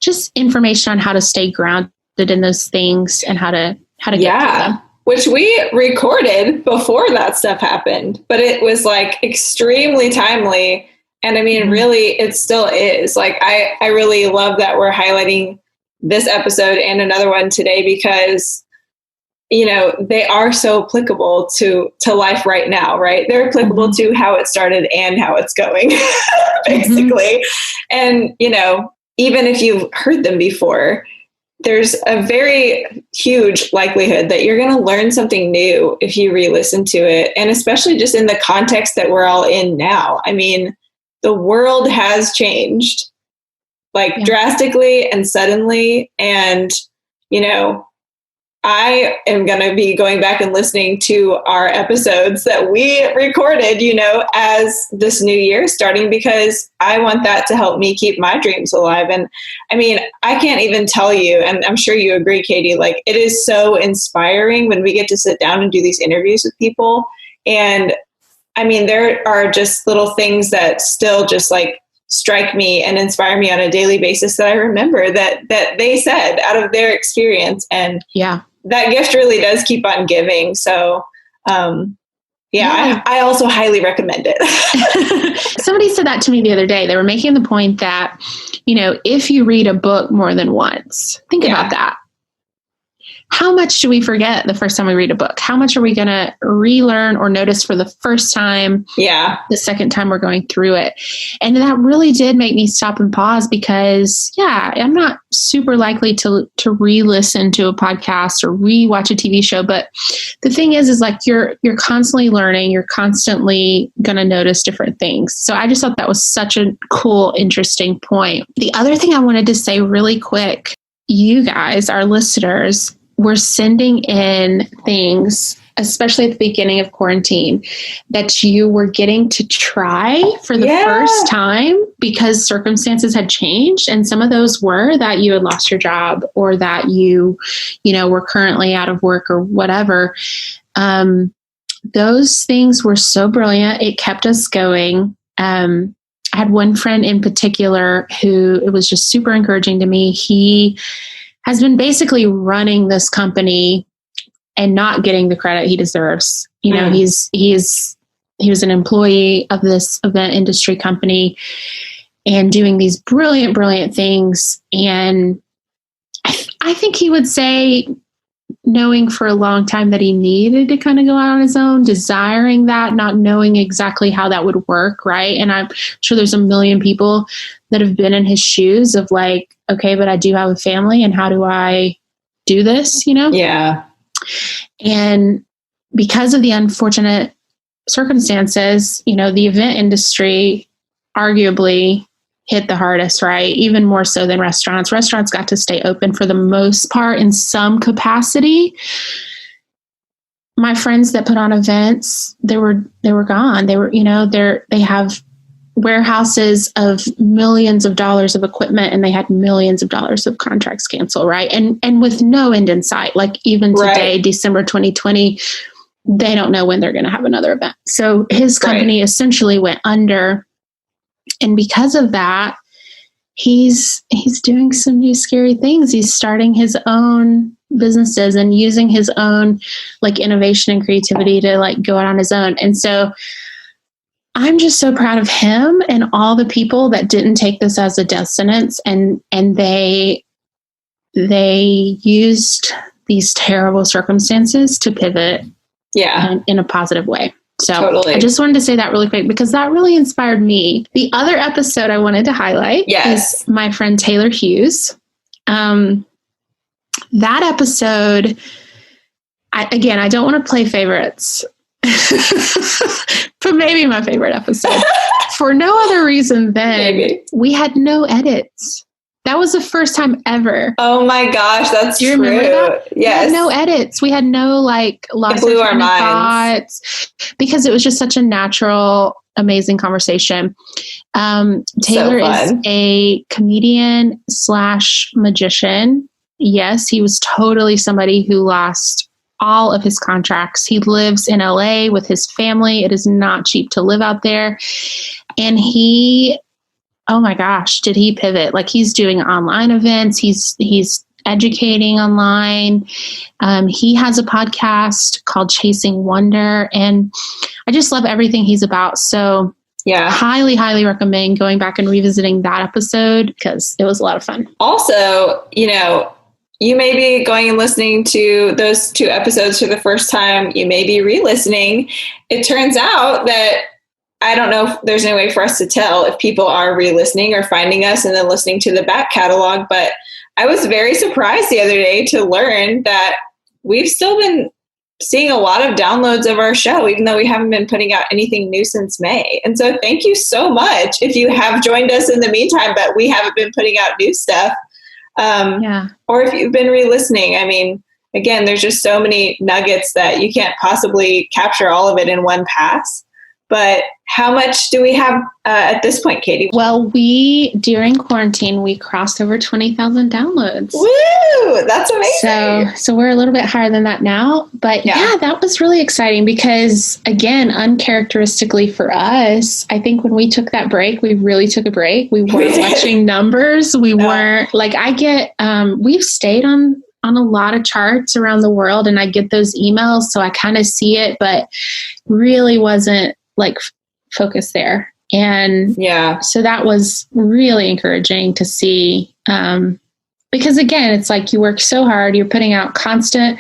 just information on how to stay grounded in those things and how to get through them. Which we recorded before that stuff happened, but it was like extremely timely. And I mean, really, it still is. Like, I really love that we're highlighting this episode and another one today because, you know, they are so applicable to life right now, right? They're applicable to how it started and how it's going, basically. And, you know, even if you've heard them before, there's a very huge likelihood that you're going to learn something new if you re-listen to it. And especially just in the context that we're all in now. I mean, the world has changed like drastically and suddenly. And, you know, I am going to be going back and listening to our episodes that we recorded, you know, as this new year starting, because I want that to help me keep my dreams alive. And I mean, I can't even tell you, and I'm sure you agree, Katie, like it is so inspiring when we get to sit down and do these interviews with people. And I mean, there are just little things that still just like strike me and inspire me on a daily basis that I remember that they said out of their experience. And that gift really does keep on giving. So, I also highly recommend it. Somebody said that to me the other day. They were making the point that, you know, if you read a book more than once, think about that. How much do we forget the first time we read a book? How much are we going to relearn or notice for the first time? The second time we're going through it. And that really did make me stop and pause because, I'm not super likely to re-listen to a podcast or re-watch a TV show. But the thing is like you're constantly learning. You're constantly going to notice different things. So I just thought that was such a cool, interesting point. The other thing I wanted to say really quick, you guys, our listeners, we're sending in things, especially at the beginning of quarantine, that you were getting to try for the first time because circumstances had changed. And some of those were that you had lost your job or that you were currently out of work or whatever. Those things were so brilliant. It kept us going. I had one friend in particular who it was just super encouraging to me. He has been basically running this company and not getting the credit he deserves. You know, he was an employee of this event industry company and doing these brilliant, brilliant things. And I think he would say, knowing for a long time that he needed to kind of go out on his own, desiring that, not knowing exactly how that would work. Right. And I'm sure there's a million people that have been in his shoes of like, okay, but I do have a family and how do I do this, you know? Yeah. And because of the unfortunate circumstances, you know, the event industry arguably hit the hardest, right? Even more so than restaurants. Restaurants got to stay open for the most part in some capacity. My friends that put on events, they were gone. They were, you know, they have warehouses of millions of dollars of equipment and they had millions of dollars of contracts canceled, right? And with no end in sight, like even today, December 2020, they don't know when they're going to have another event. So his company essentially went under. And because of that, he's doing some new scary things. He's starting his own businesses and using his own like innovation and creativity to like go out on his own. And so I'm just so proud of him and all the people that didn't take this as a death sentence and they used these terrible circumstances to pivot in a positive way. So I just wanted to say that really quick because that really inspired me. The other episode I wanted to highlight is my friend Taylor Hughes. That episode, I don't want to play favorites, but maybe my favorite episode for no other reason than we had no edits. That was the first time ever. Oh my gosh, that's true. Remember that? Yes. We had no edits. We had no like lost blew our minds because it was just such a natural, amazing conversation. Taylor is a comedian / magician. Yes, he was totally somebody who lost all of his contracts. He lives in LA with his family. It is not cheap to live out there. And oh my gosh, did he pivot? Like he's doing online events. He's educating online. He has a podcast called Chasing Wonder, and I just love everything he's about. So yeah, highly, highly recommend going back and revisiting that episode because it was a lot of fun. Also, you may be going and listening to those 2 episodes for the first time. You may be re-listening. It turns out that I don't know if there's any way for us to tell if people are re-listening or finding us and then listening to the back catalog. But I was very surprised the other day to learn that we've still been seeing a lot of downloads of our show, even though we haven't been putting out anything new since May. And so thank you so much if you have joined us in the meantime, but we haven't been putting out new stuff. Or if you've been re-listening. I mean, again, there's just so many nuggets that you can't possibly capture all of it in one pass. But how much do we have at this point, Katie? Well, during quarantine, we crossed over 20,000 downloads. Woo! That's amazing. So we're a little bit higher than that now. But yeah, that was really exciting because, again, uncharacteristically for us, I think when we took that break, we really took a break. We weren't watching numbers. We weren't we've stayed on a lot of charts around the world, and I get those emails. So I kind of see it, but really wasn't focus there. And so that was really encouraging to see, because again, it's like you work so hard, you're putting out constant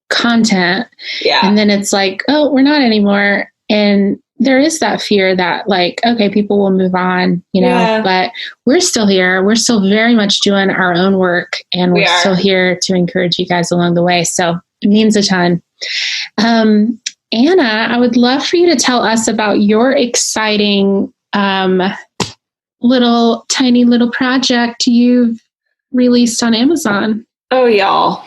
content, and then it's like, oh, we're not anymore. And there is that fear that okay, people will move on, but we're still here. We're still very much doing our own work, and we're still here to encourage you guys along the way. So it means a ton. Anna, I would love for you to tell us about your exciting tiny little project you've released on Amazon. Oh, y'all.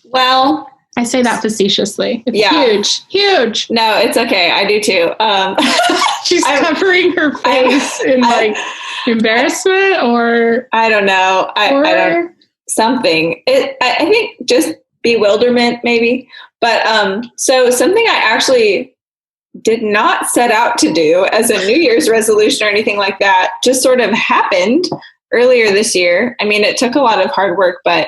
Well, I say that facetiously. It's huge. No, it's okay. I do too. She's covering her face in embarrassment or I don't know. I don't something. I think just bewilderment maybe. But so something I actually did not set out to do as a New Year's resolution or anything like that, just sort of happened earlier this year. I mean, it took a lot of hard work, but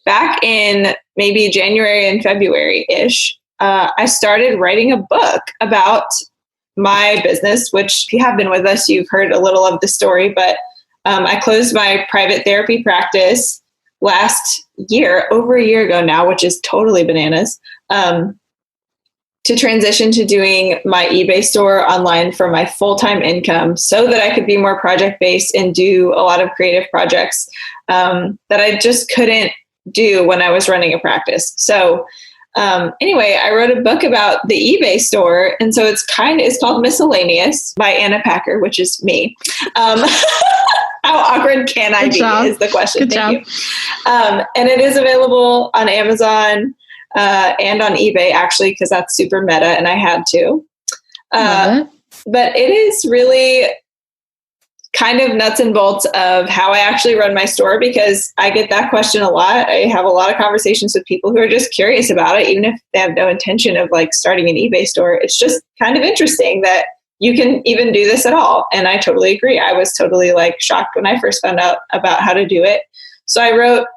back in maybe January and February-ish, I started writing a book about my business, which if you have been with us, you've heard a little of the story, but I closed my private therapy practice last year, over a year ago now, which is totally bananas, to transition to doing my eBay store online for my full-time income so that I could be more project-based and do a lot of creative projects that I just couldn't do when I was running a practice. So anyway, I wrote a book about the eBay store. And so it's called Miscellaneous by Anna Packer, which is me. How awkward can I be is the question. Thank you. And it is available on Amazon and on eBay, actually, because that's super meta and I had to. But it is really kind of nuts and bolts of how I actually run my store, because I get that question a lot. I have a lot of conversations with people who are just curious about it, even if they have no intention of starting an eBay store. It's just kind of interesting that you can even do this at all. And I totally agree. I was totally shocked when I first found out about how to do it. So I wrote,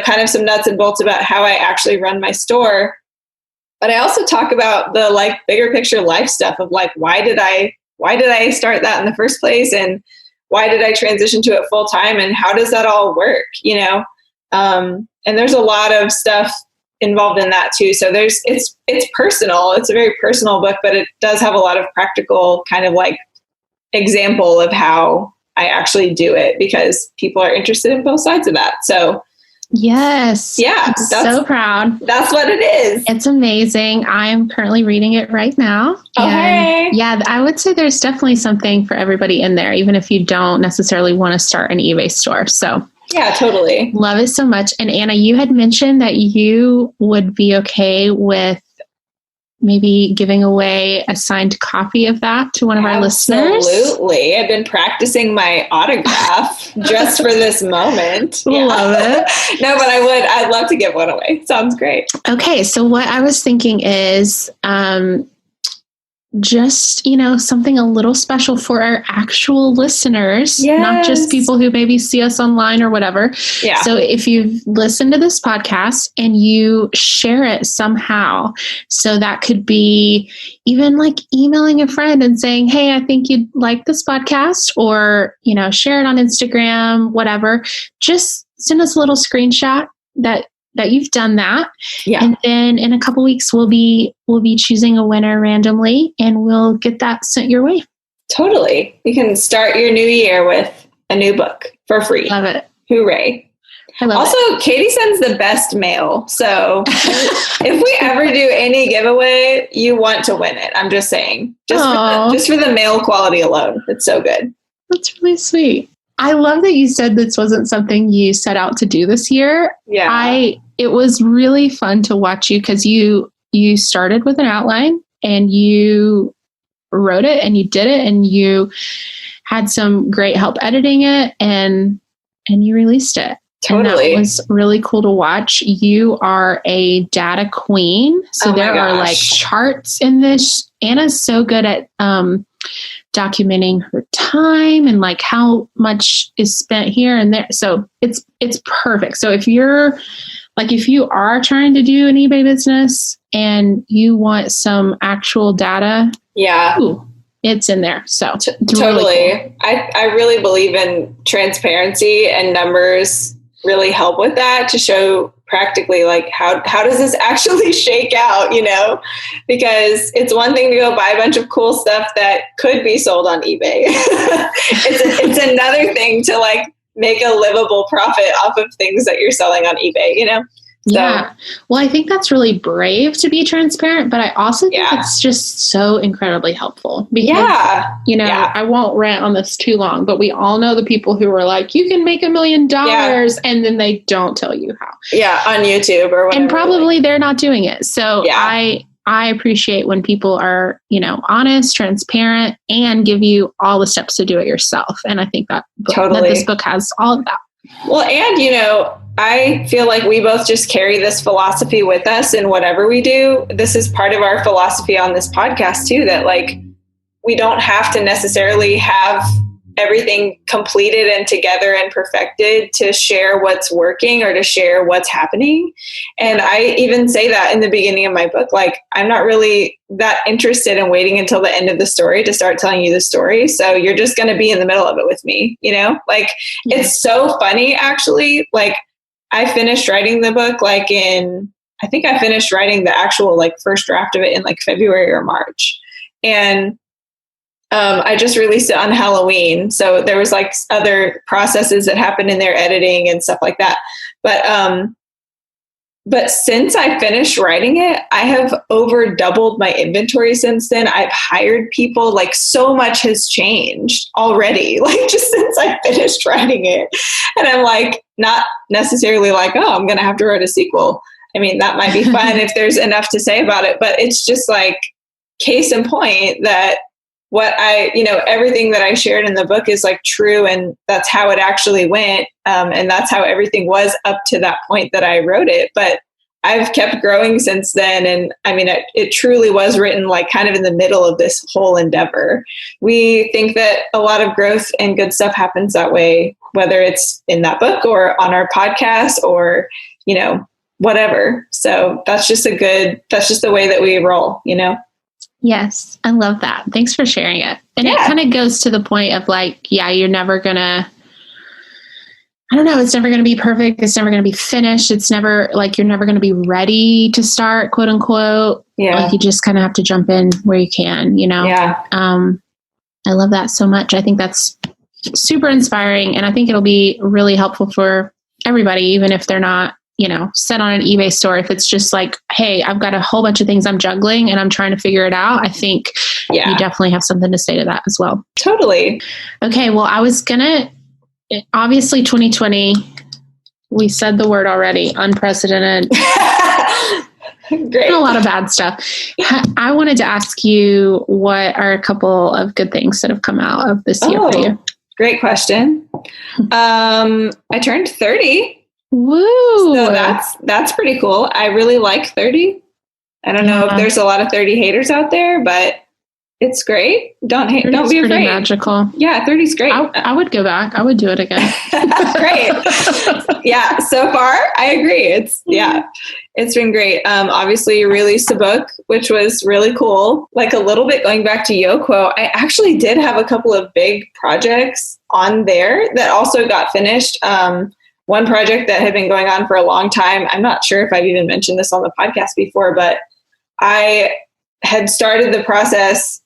kind of some nuts and bolts about how I actually run my store. But I also talk about the bigger picture life stuff of why did I start that in the first place? And why did I transition to it full time? And how does that all work? And there's a lot of stuff involved in that too. So it's personal. It's a very personal book, but it does have a lot of practical kind of example of how I actually do it, because people are interested in both sides of that. So yes. Yeah. I'm so proud. That's what it is. It's amazing. I'm currently reading it right now. Okay. Yeah, I would say there's definitely something for everybody in there, even if you don't necessarily want to start an eBay store. So yeah, totally. Love it so much. And Anna, you had mentioned that you would be okay with maybe giving away a signed copy of that to one of our listeners. Absolutely. I've been practicing my autograph just for this moment. Yeah. Love it. No, but I'd love to give one away. Sounds great. Okay. So what I was thinking is, just, something a little special for our actual listeners, Yes. not just people who maybe see us online or whatever. Yeah. So if you've listened to this podcast and you share it somehow, so that could be even like emailing a friend and saying, hey, I think you'd like this podcast, or, share it on Instagram, whatever, just send us a little screenshot that you've done that. Yeah. And then in a couple weeks, we'll be choosing a winner randomly, and we'll get that sent your way. Totally. You can start your new year with a new book for free. Love it. Hooray. I love also, it. Katie sends the best mail. So if we ever do any giveaway, you want to win it. I'm just saying. Just for the mail quality alone. It's so good. That's really sweet. I love that you said this wasn't something you set out to do this year. Yeah. It was really fun to watch you, because you started with an outline and you wrote it and you did it, and you had some great help editing it, and you released it. Totally. And that was really cool to watch. You are a data queen. So there are like charts in this. Anna's so good at documenting her time and like how much is spent here and there. So it's perfect. So if you are trying to do an eBay business and you want some actual data, it's in there. So totally. Really cool. I really believe in transparency, and numbers really help with that, to show practically like how does this actually shake out, because it's one thing to go buy a bunch of cool stuff that could be sold on eBay. it's another thing to like make a livable profit off of things that you're selling on eBay, Yeah. Well, I think that's really brave to be transparent, but I also think it's just so incredibly helpful, because, I won't rant on this too long, but we all know the people who are like, you can make $1 million, and then they don't tell you how. Yeah. On YouTube or whatever. And probably they're not doing it. So I appreciate when people are, honest, transparent, and give you all the steps to do it yourself. And I think that this book has all of that. Well, and, I feel like we both just carry this philosophy with us in whatever we do. This is part of our philosophy on this podcast too, that like, we don't have to necessarily have everything completed and together and perfected to share what's working or to share what's happening. And I even say that in the beginning of my book, like, I'm not really that interested in waiting until the end of the story to start telling you the story. So you're just going to be in the middle of it with me, It's so funny, actually. Like, I finished writing the book I think I finished writing the actual first draft of it in February or March. And I just released it on Halloween. So there was other processes that happened in there, editing and stuff like that. But since I finished writing it, I have over doubled my inventory since then. I've hired people, so much has changed already, just since I finished writing it. And I'm not necessarily oh, I'm going to have to write a sequel. I mean, that might be fun if there's enough to say about it, but it's just case in point that what everything that I shared in the book is true. And that's how it actually went. And that's how everything was up to that point that I wrote it. But I've kept growing since then. And I mean, it truly was written kind of in the middle of this whole endeavor. We think that a lot of growth and good stuff happens that way, whether it's in that book or on our podcast or, whatever. So that's just the way that we roll, Yes, I love that. Thanks for sharing it. And it kind of goes to the point of you're never going to, I don't know, it's never going to be perfect. It's never going to be finished. It's never you're never going to be ready to start, quote unquote. Yeah. You just kind of have to jump in where you can, Yeah. I love that so much. I think that's super inspiring. And I think it'll be really helpful for everybody, even if they're not, set on an eBay store. If it's just hey, I've got a whole bunch of things I'm juggling and I'm trying to figure it out. I think you definitely have something to say to that as well. Totally. Okay. Well, obviously 2020, we said the word already, unprecedented. Great. A lot of bad stuff. I wanted to ask you, what are a couple of good things that have come out of this year for you? Great question. I turned 30. Woo! So that's pretty cool. I really like 30. I don't know if there's a lot of 30 haters out there, but It's great. Don't be pretty afraid. Magical. Yeah, 30 is great. I would go back. I would do it again. Great. Yeah, so far I agree. It's been great. Obviously you released a book, which was really cool. Like a little bit going back to YoQuo, I actually did have a couple of big projects on there that also got finished. One project that had been going on for a long time. I'm not sure if I've even mentioned this on the podcast before, but I had started the process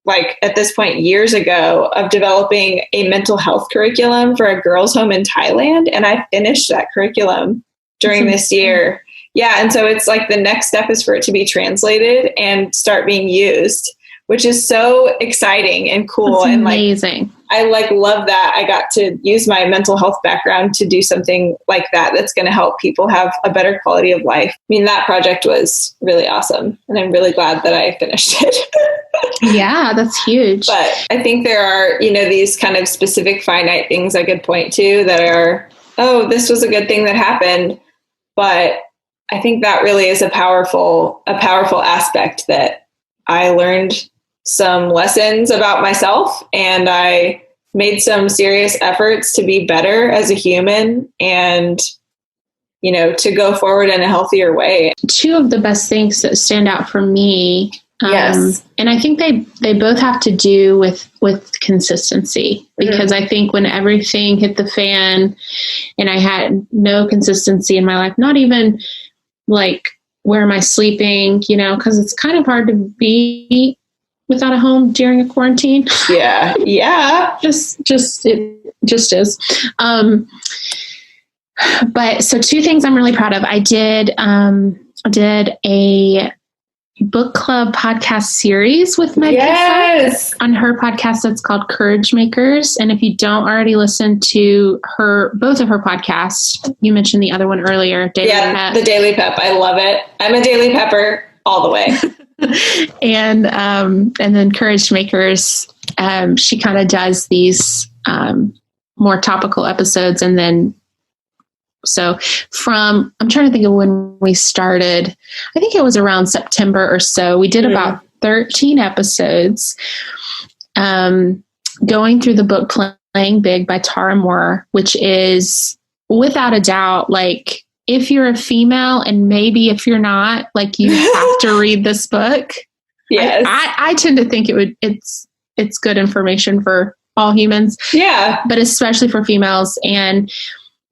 like at this point years ago of developing a mental health curriculum for a girls' home in Thailand. And I finished that curriculum during this year. Yeah. And so it's like the next step is for it to be translated and start being used, which is so exciting and cool. That's and amazing. I love that I got to use my mental health background to do something like that. That's going to help people have a better quality of life. I mean, that project was really awesome and I'm really glad that I finished it. Yeah, that's huge. But I think there are, these kind of specific finite things I could point to that are, oh, this was a good thing that happened. But I think that really is a powerful aspect that I learned some lessons about myself and I made some serious efforts to be better as a human and, to go forward in a healthier way. Two of the best things that stand out for me, yes. And I think they both have to do with consistency, because I think when everything hit the fan and I had no consistency in my life, not even like, where am I sleeping, because it's kind of hard to be without a home during a quarantine. Yeah. Yeah. It just is. But so two things I'm really proud of. I did a book club podcast series with Meg. Yes. On her podcast that's called Courage Makers. And if you don't already listen to both of her podcasts, you mentioned the other one earlier, Daily Pep. The Daily Pep. I love it. I'm a Daily Pepper all the way. And then Courage Makers, she kind of does these more topical episodes. And then, so I'm trying to think of when we started, I think it was around September or so. We did about 13 episodes, going through the book Playing Big by Tara Moore, which is without a doubt, like, if you're a female and maybe if you're not, like, you have to read this book. Yes. I tend to think it's good information for all humans. Yeah. But especially for females. And,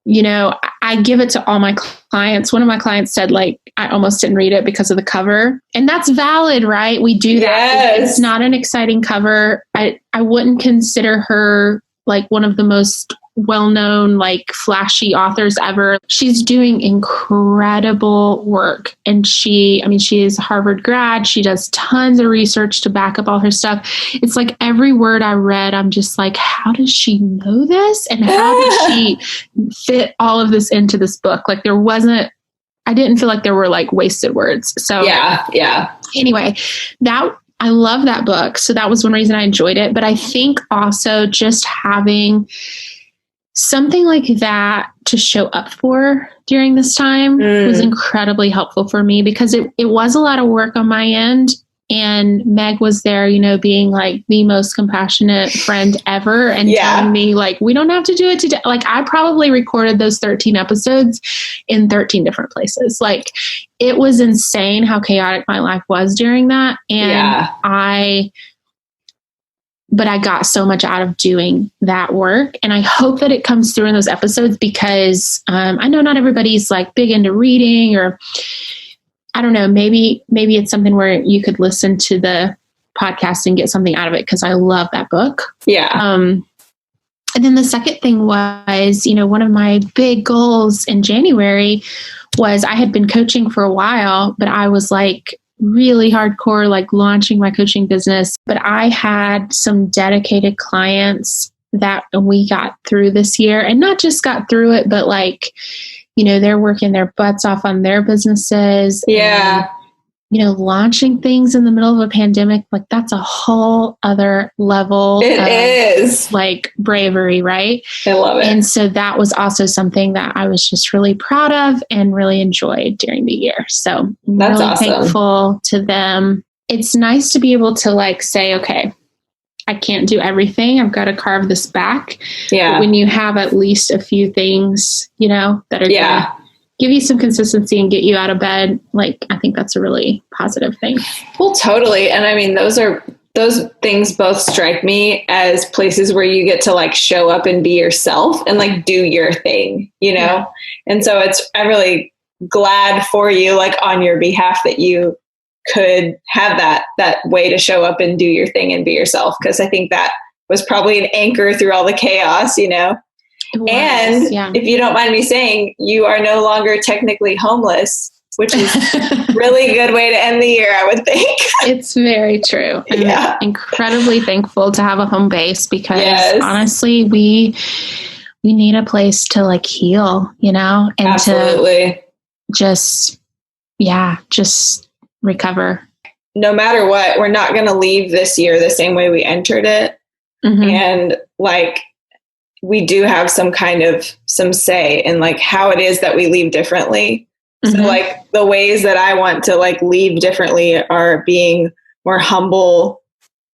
I give it to all my clients. One of my clients said, like, I almost didn't read it because of the cover. And that's valid, right? We do that. Yes. It's not an exciting cover. I wouldn't consider her like one of the most well-known, like, flashy authors ever. She's doing incredible work. And she is a Harvard grad. She does tons of research to back up all her stuff. It's like every word I read, I'm just like, how does she know this? And how did she fit all of this into this book? Like, I didn't feel like there were like wasted words. So yeah. Anyway, I love that book. So that was one reason I enjoyed it. But I think also just having something like that to show up for during this time was incredibly helpful for me, because it was a lot of work on my end. And Meg was there, being like the most compassionate friend ever and telling me, like, we don't have to do it today. Like, I probably recorded those 13 episodes in 13 different places. Like, it was insane how chaotic my life was during that. And but I got so much out of doing that work. And I hope that it comes through in those episodes, because I know not everybody's like big into reading, or I don't know, maybe it's something where you could listen to the podcast and get something out of it, because I love that book. Yeah. And then the second thing was, one of my big goals in January was, I had been coaching for a while, but I was like really hardcore, like launching my coaching business. But I had some dedicated clients that we got through this year, and not just got through it, but like, they're working their butts off on their businesses. Yeah. And, launching things in the middle of a pandemic, like, that's a whole other level. It is like bravery, right? I love it. And so that was also something that I was just really proud of and really enjoyed during the year. So I'm That's really awesome. thankful to them. it's nice to be able to like say, okay, I can't do everything. I've got to carve this back. Yeah. But when you have at least a few things, you know, that are going to give you some consistency and get you out of bed, like, I think that's a really positive thing. Well, totally. And I mean, those things both strike me as places where you get to like show up and be yourself and like do your thing, you know? Yeah. And so I'm really glad for you, like on your behalf, that you could have that way to show up and do your thing and be yourself. Cause I think that was probably an anchor through all the chaos, you know? And if you don't mind me saying, you are no longer technically homeless, which is really good way to end the year, I would think. It's very true. I'm incredibly thankful to have a home base because honestly, we need a place to like heal, you know, and absolutely. To just recover. No matter what, we're not going to leave this year the same way we entered it. Mm-hmm. And like, we do have some say in like how it is that we leave differently. Mm-hmm. So like the ways that I want to like leave differently are being more humble,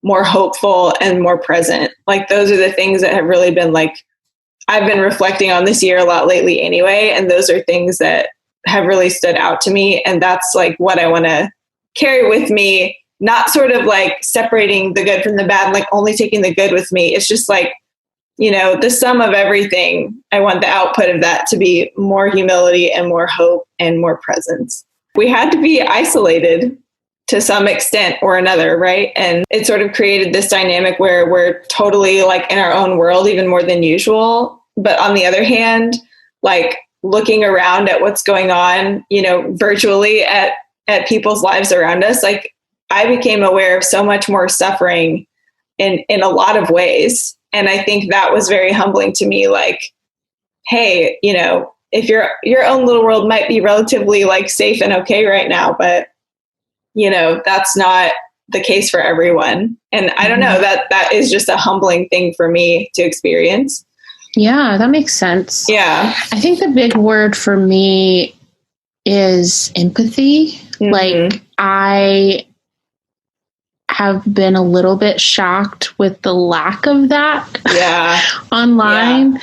more hopeful, and more present. Like those are the things that have really been like, I've been reflecting on this year a lot lately anyway. And those are things that have really stood out to me. And that's like what I want to carry with me, not sort of like separating the good from the bad, and like only taking the good with me. It's just like, you know, the sum of everything. I want the output of that to be more humility and more hope and more presence. We had to be isolated to some extent or another, right? And it sort of created this dynamic where we're totally like in our own world, even more than usual. But on the other hand, like looking around at what's going on, you know, virtually at people's lives around us, like I became aware of so much more suffering in a lot of ways. And I think that was very humbling to me. Like, hey, you know, if your own little world might be relatively like safe and okay right now, but you know, that's not the case for everyone. And I don't know, that is just a humbling thing for me to experience. Yeah, that makes sense. Yeah. I think the big word for me is empathy. Mm-hmm. Like I have been a little bit shocked with the lack of that online,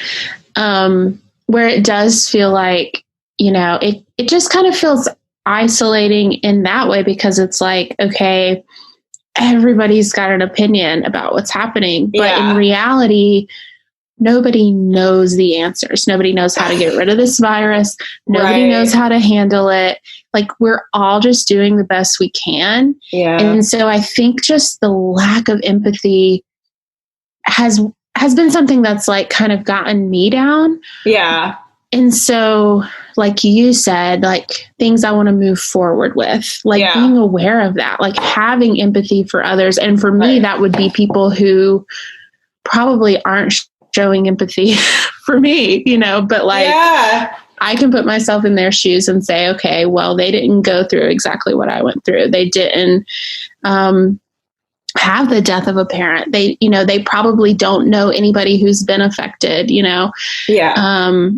where it does feel like, you know, it just kind of feels isolating in that way because it's like, okay, everybody's got an opinion about what's happening, but in reality, nobody knows the answers. Nobody knows how to get rid of this virus. Nobody knows how to handle it. Like we're all just doing the best we can. Yeah. And so I think just the lack of empathy has been something that's like kind of gotten me down. Yeah. And so like you said, like things I want to move forward with, like being aware of that, like having empathy for others. And for me, that would be people who probably aren't showing empathy for me, you know, but like I can put myself in their shoes and say, okay, well, they didn't go through exactly what I went through. They didn't have the death of a parent. They, you know, they probably don't know anybody who's been affected, you know? Yeah.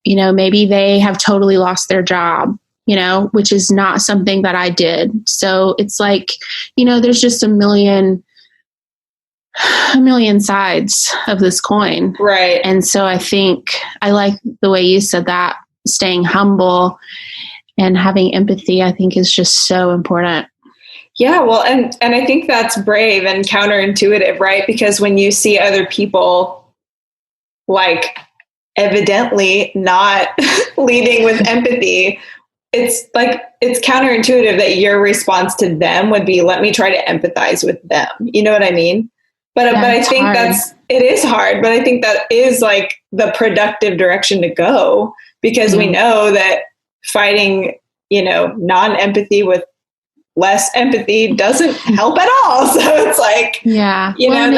You know, maybe they have totally lost their job, you know, which is not something that I did. So it's like, you know, there's just a million sides of this coin. Right. And so I think I like the way you said that, staying humble and having empathy, I think is just so important. Yeah. Well, and I think that's brave and counterintuitive, right? Because when you see other people like evidently not leading with empathy, it's like, it's counterintuitive that your response to them would be, let me try to empathize with them. You know what I mean? But I think it is hard, but I think that is like the productive direction to go because we know that fighting, you know, non-empathy with less empathy doesn't help at all. So it's like, you know,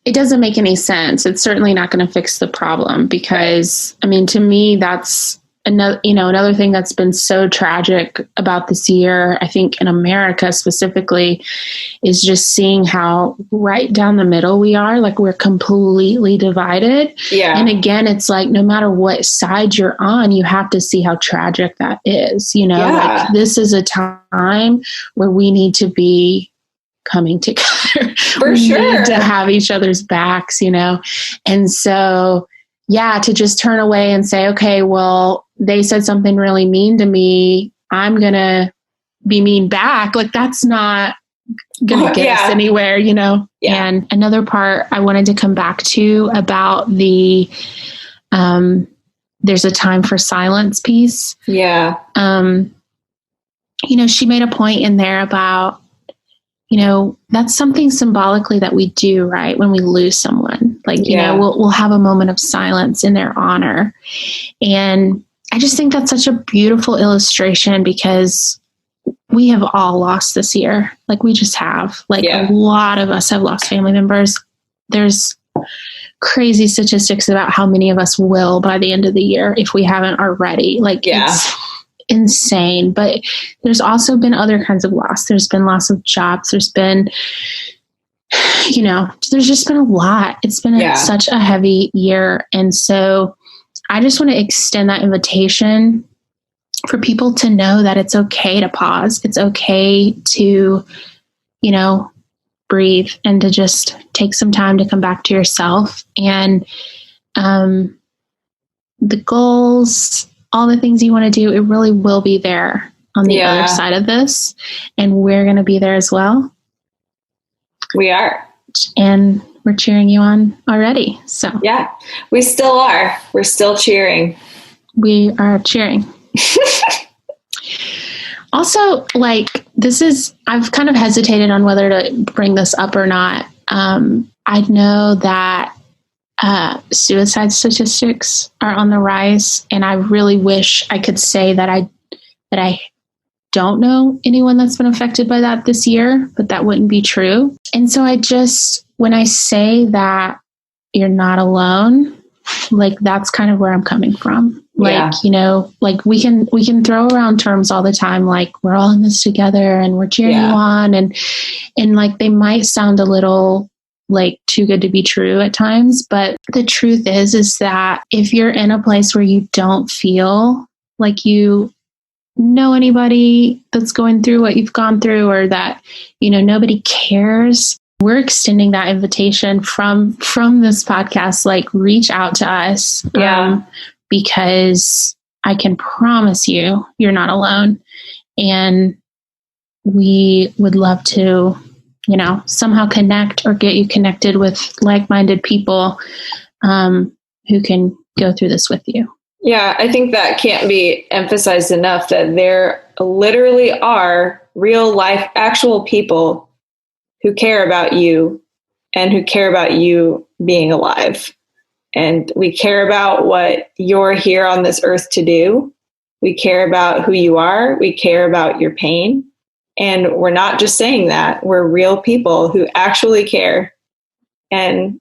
it doesn't make any sense. It's certainly not going to fix the problem because I mean, to me, that's another thing that's been so tragic about this year, I think in America specifically, is just seeing how right down the middle we are. Like we're completely divided. Yeah. And again, it's like, no matter what side you're on, you have to see how tragic that is. Like this is a time where we need to be coming together. For sure. We need to have each other's backs, And so, to just turn away and say, okay, well, they said something really mean to me, I'm going to be mean back. Like that's not going to get us anywhere, Yeah. And another part I wanted to come back to about the, there's a time for silence piece. Yeah. She made a point in there about, that's something symbolically that we do, right? When we lose someone, like, we'll have a moment of silence in their honor. And I just think that's such a beautiful illustration because we have all lost this year. Like we just have, a lot of us have lost family members. There's crazy statistics about how many of us will by the end of the year, if we haven't already. It's insane. But there's also been other kinds of loss. There's been loss of jobs. There's been, there's just been a lot. It's been such a heavy year. And so I just want to extend that invitation for people to know that it's okay to pause. It's okay to, breathe and to just take some time to come back to yourself. And the goals, all the things you want to do, it really will be there on the other side of this. And we're going to be there as well. We are. And we're cheering you on already. So yeah, we still are. We're still cheering. We are cheering. Also, I've kind of hesitated on whether to bring this up or not. I know that suicide statistics are on the rise, and I really wish I could say that I don't know anyone that's been affected by that this year, but that wouldn't be true. And so when I say that you're not alone, that's kind of where I'm coming from. We can throw around terms all the time, like we're all in this together and we're cheering you on. And they might sound a little too good to be true at times. But the truth is that if you're in a place where you don't feel like you know anybody that's going through what you've gone through, or that, nobody cares, we're extending that invitation from this podcast, reach out to us. Because I can promise you, you're not alone. And we would love to, somehow connect or get you connected with like-minded people who can go through this with you. Yeah, I think that can't be emphasized enough, that there literally are real life, actual people who care about you and who care about you being alive. And we care about what you're here on this earth to do. We care about who you are. We care about your pain. And we're not just saying that. We're real people who actually care. And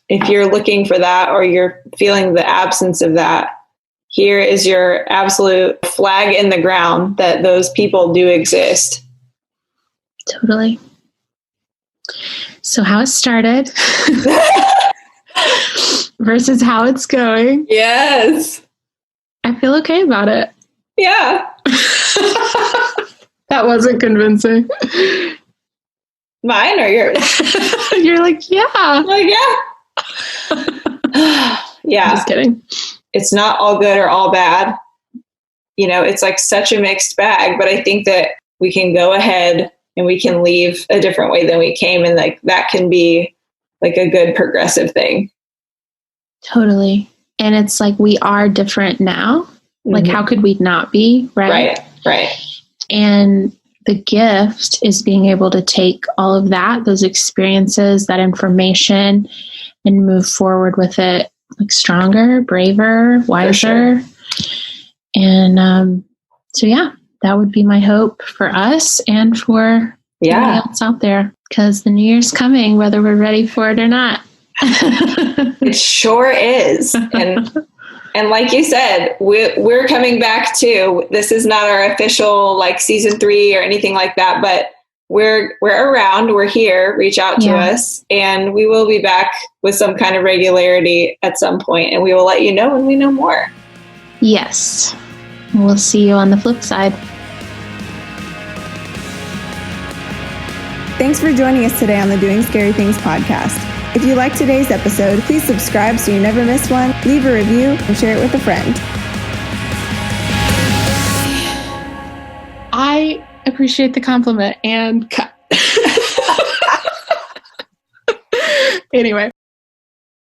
if you're looking for that, or you're feeling the absence of that, here is your absolute flag in the ground that those people do exist. Totally. So how it started versus how it's going. Yes. I feel okay about it. Yeah. That wasn't convincing. Mine or yours? You're like, yeah. I'm like, yeah. Yeah. Just kidding. It's not all good or all bad. It's such a mixed bag, but I think that we can go ahead and we can leave a different way than we came. And that can be a good progressive thing. Totally. And it's we are different now. Mm-hmm. How could we not be? Right. And the gift is being able to take all of that, those experiences, that information, and move forward with it stronger, braver, wiser. Sure. And so, that would be my hope for us and for everybody else out there, because the new year's coming, whether we're ready for it or not. It sure is. And And like you said, we're coming back too. This is not our official like season 3 or anything like that, but we're around, we're here, reach out to us, and we will be back with some kind of regularity at some point, and we will let you know when we know more. Yes. We'll see you on the flip side. Thanks for joining us today on the Doing Scary Things podcast. If you liked today's episode, please subscribe so you never miss one, leave a review, and share it with a friend. I appreciate the compliment and cut. Anyway.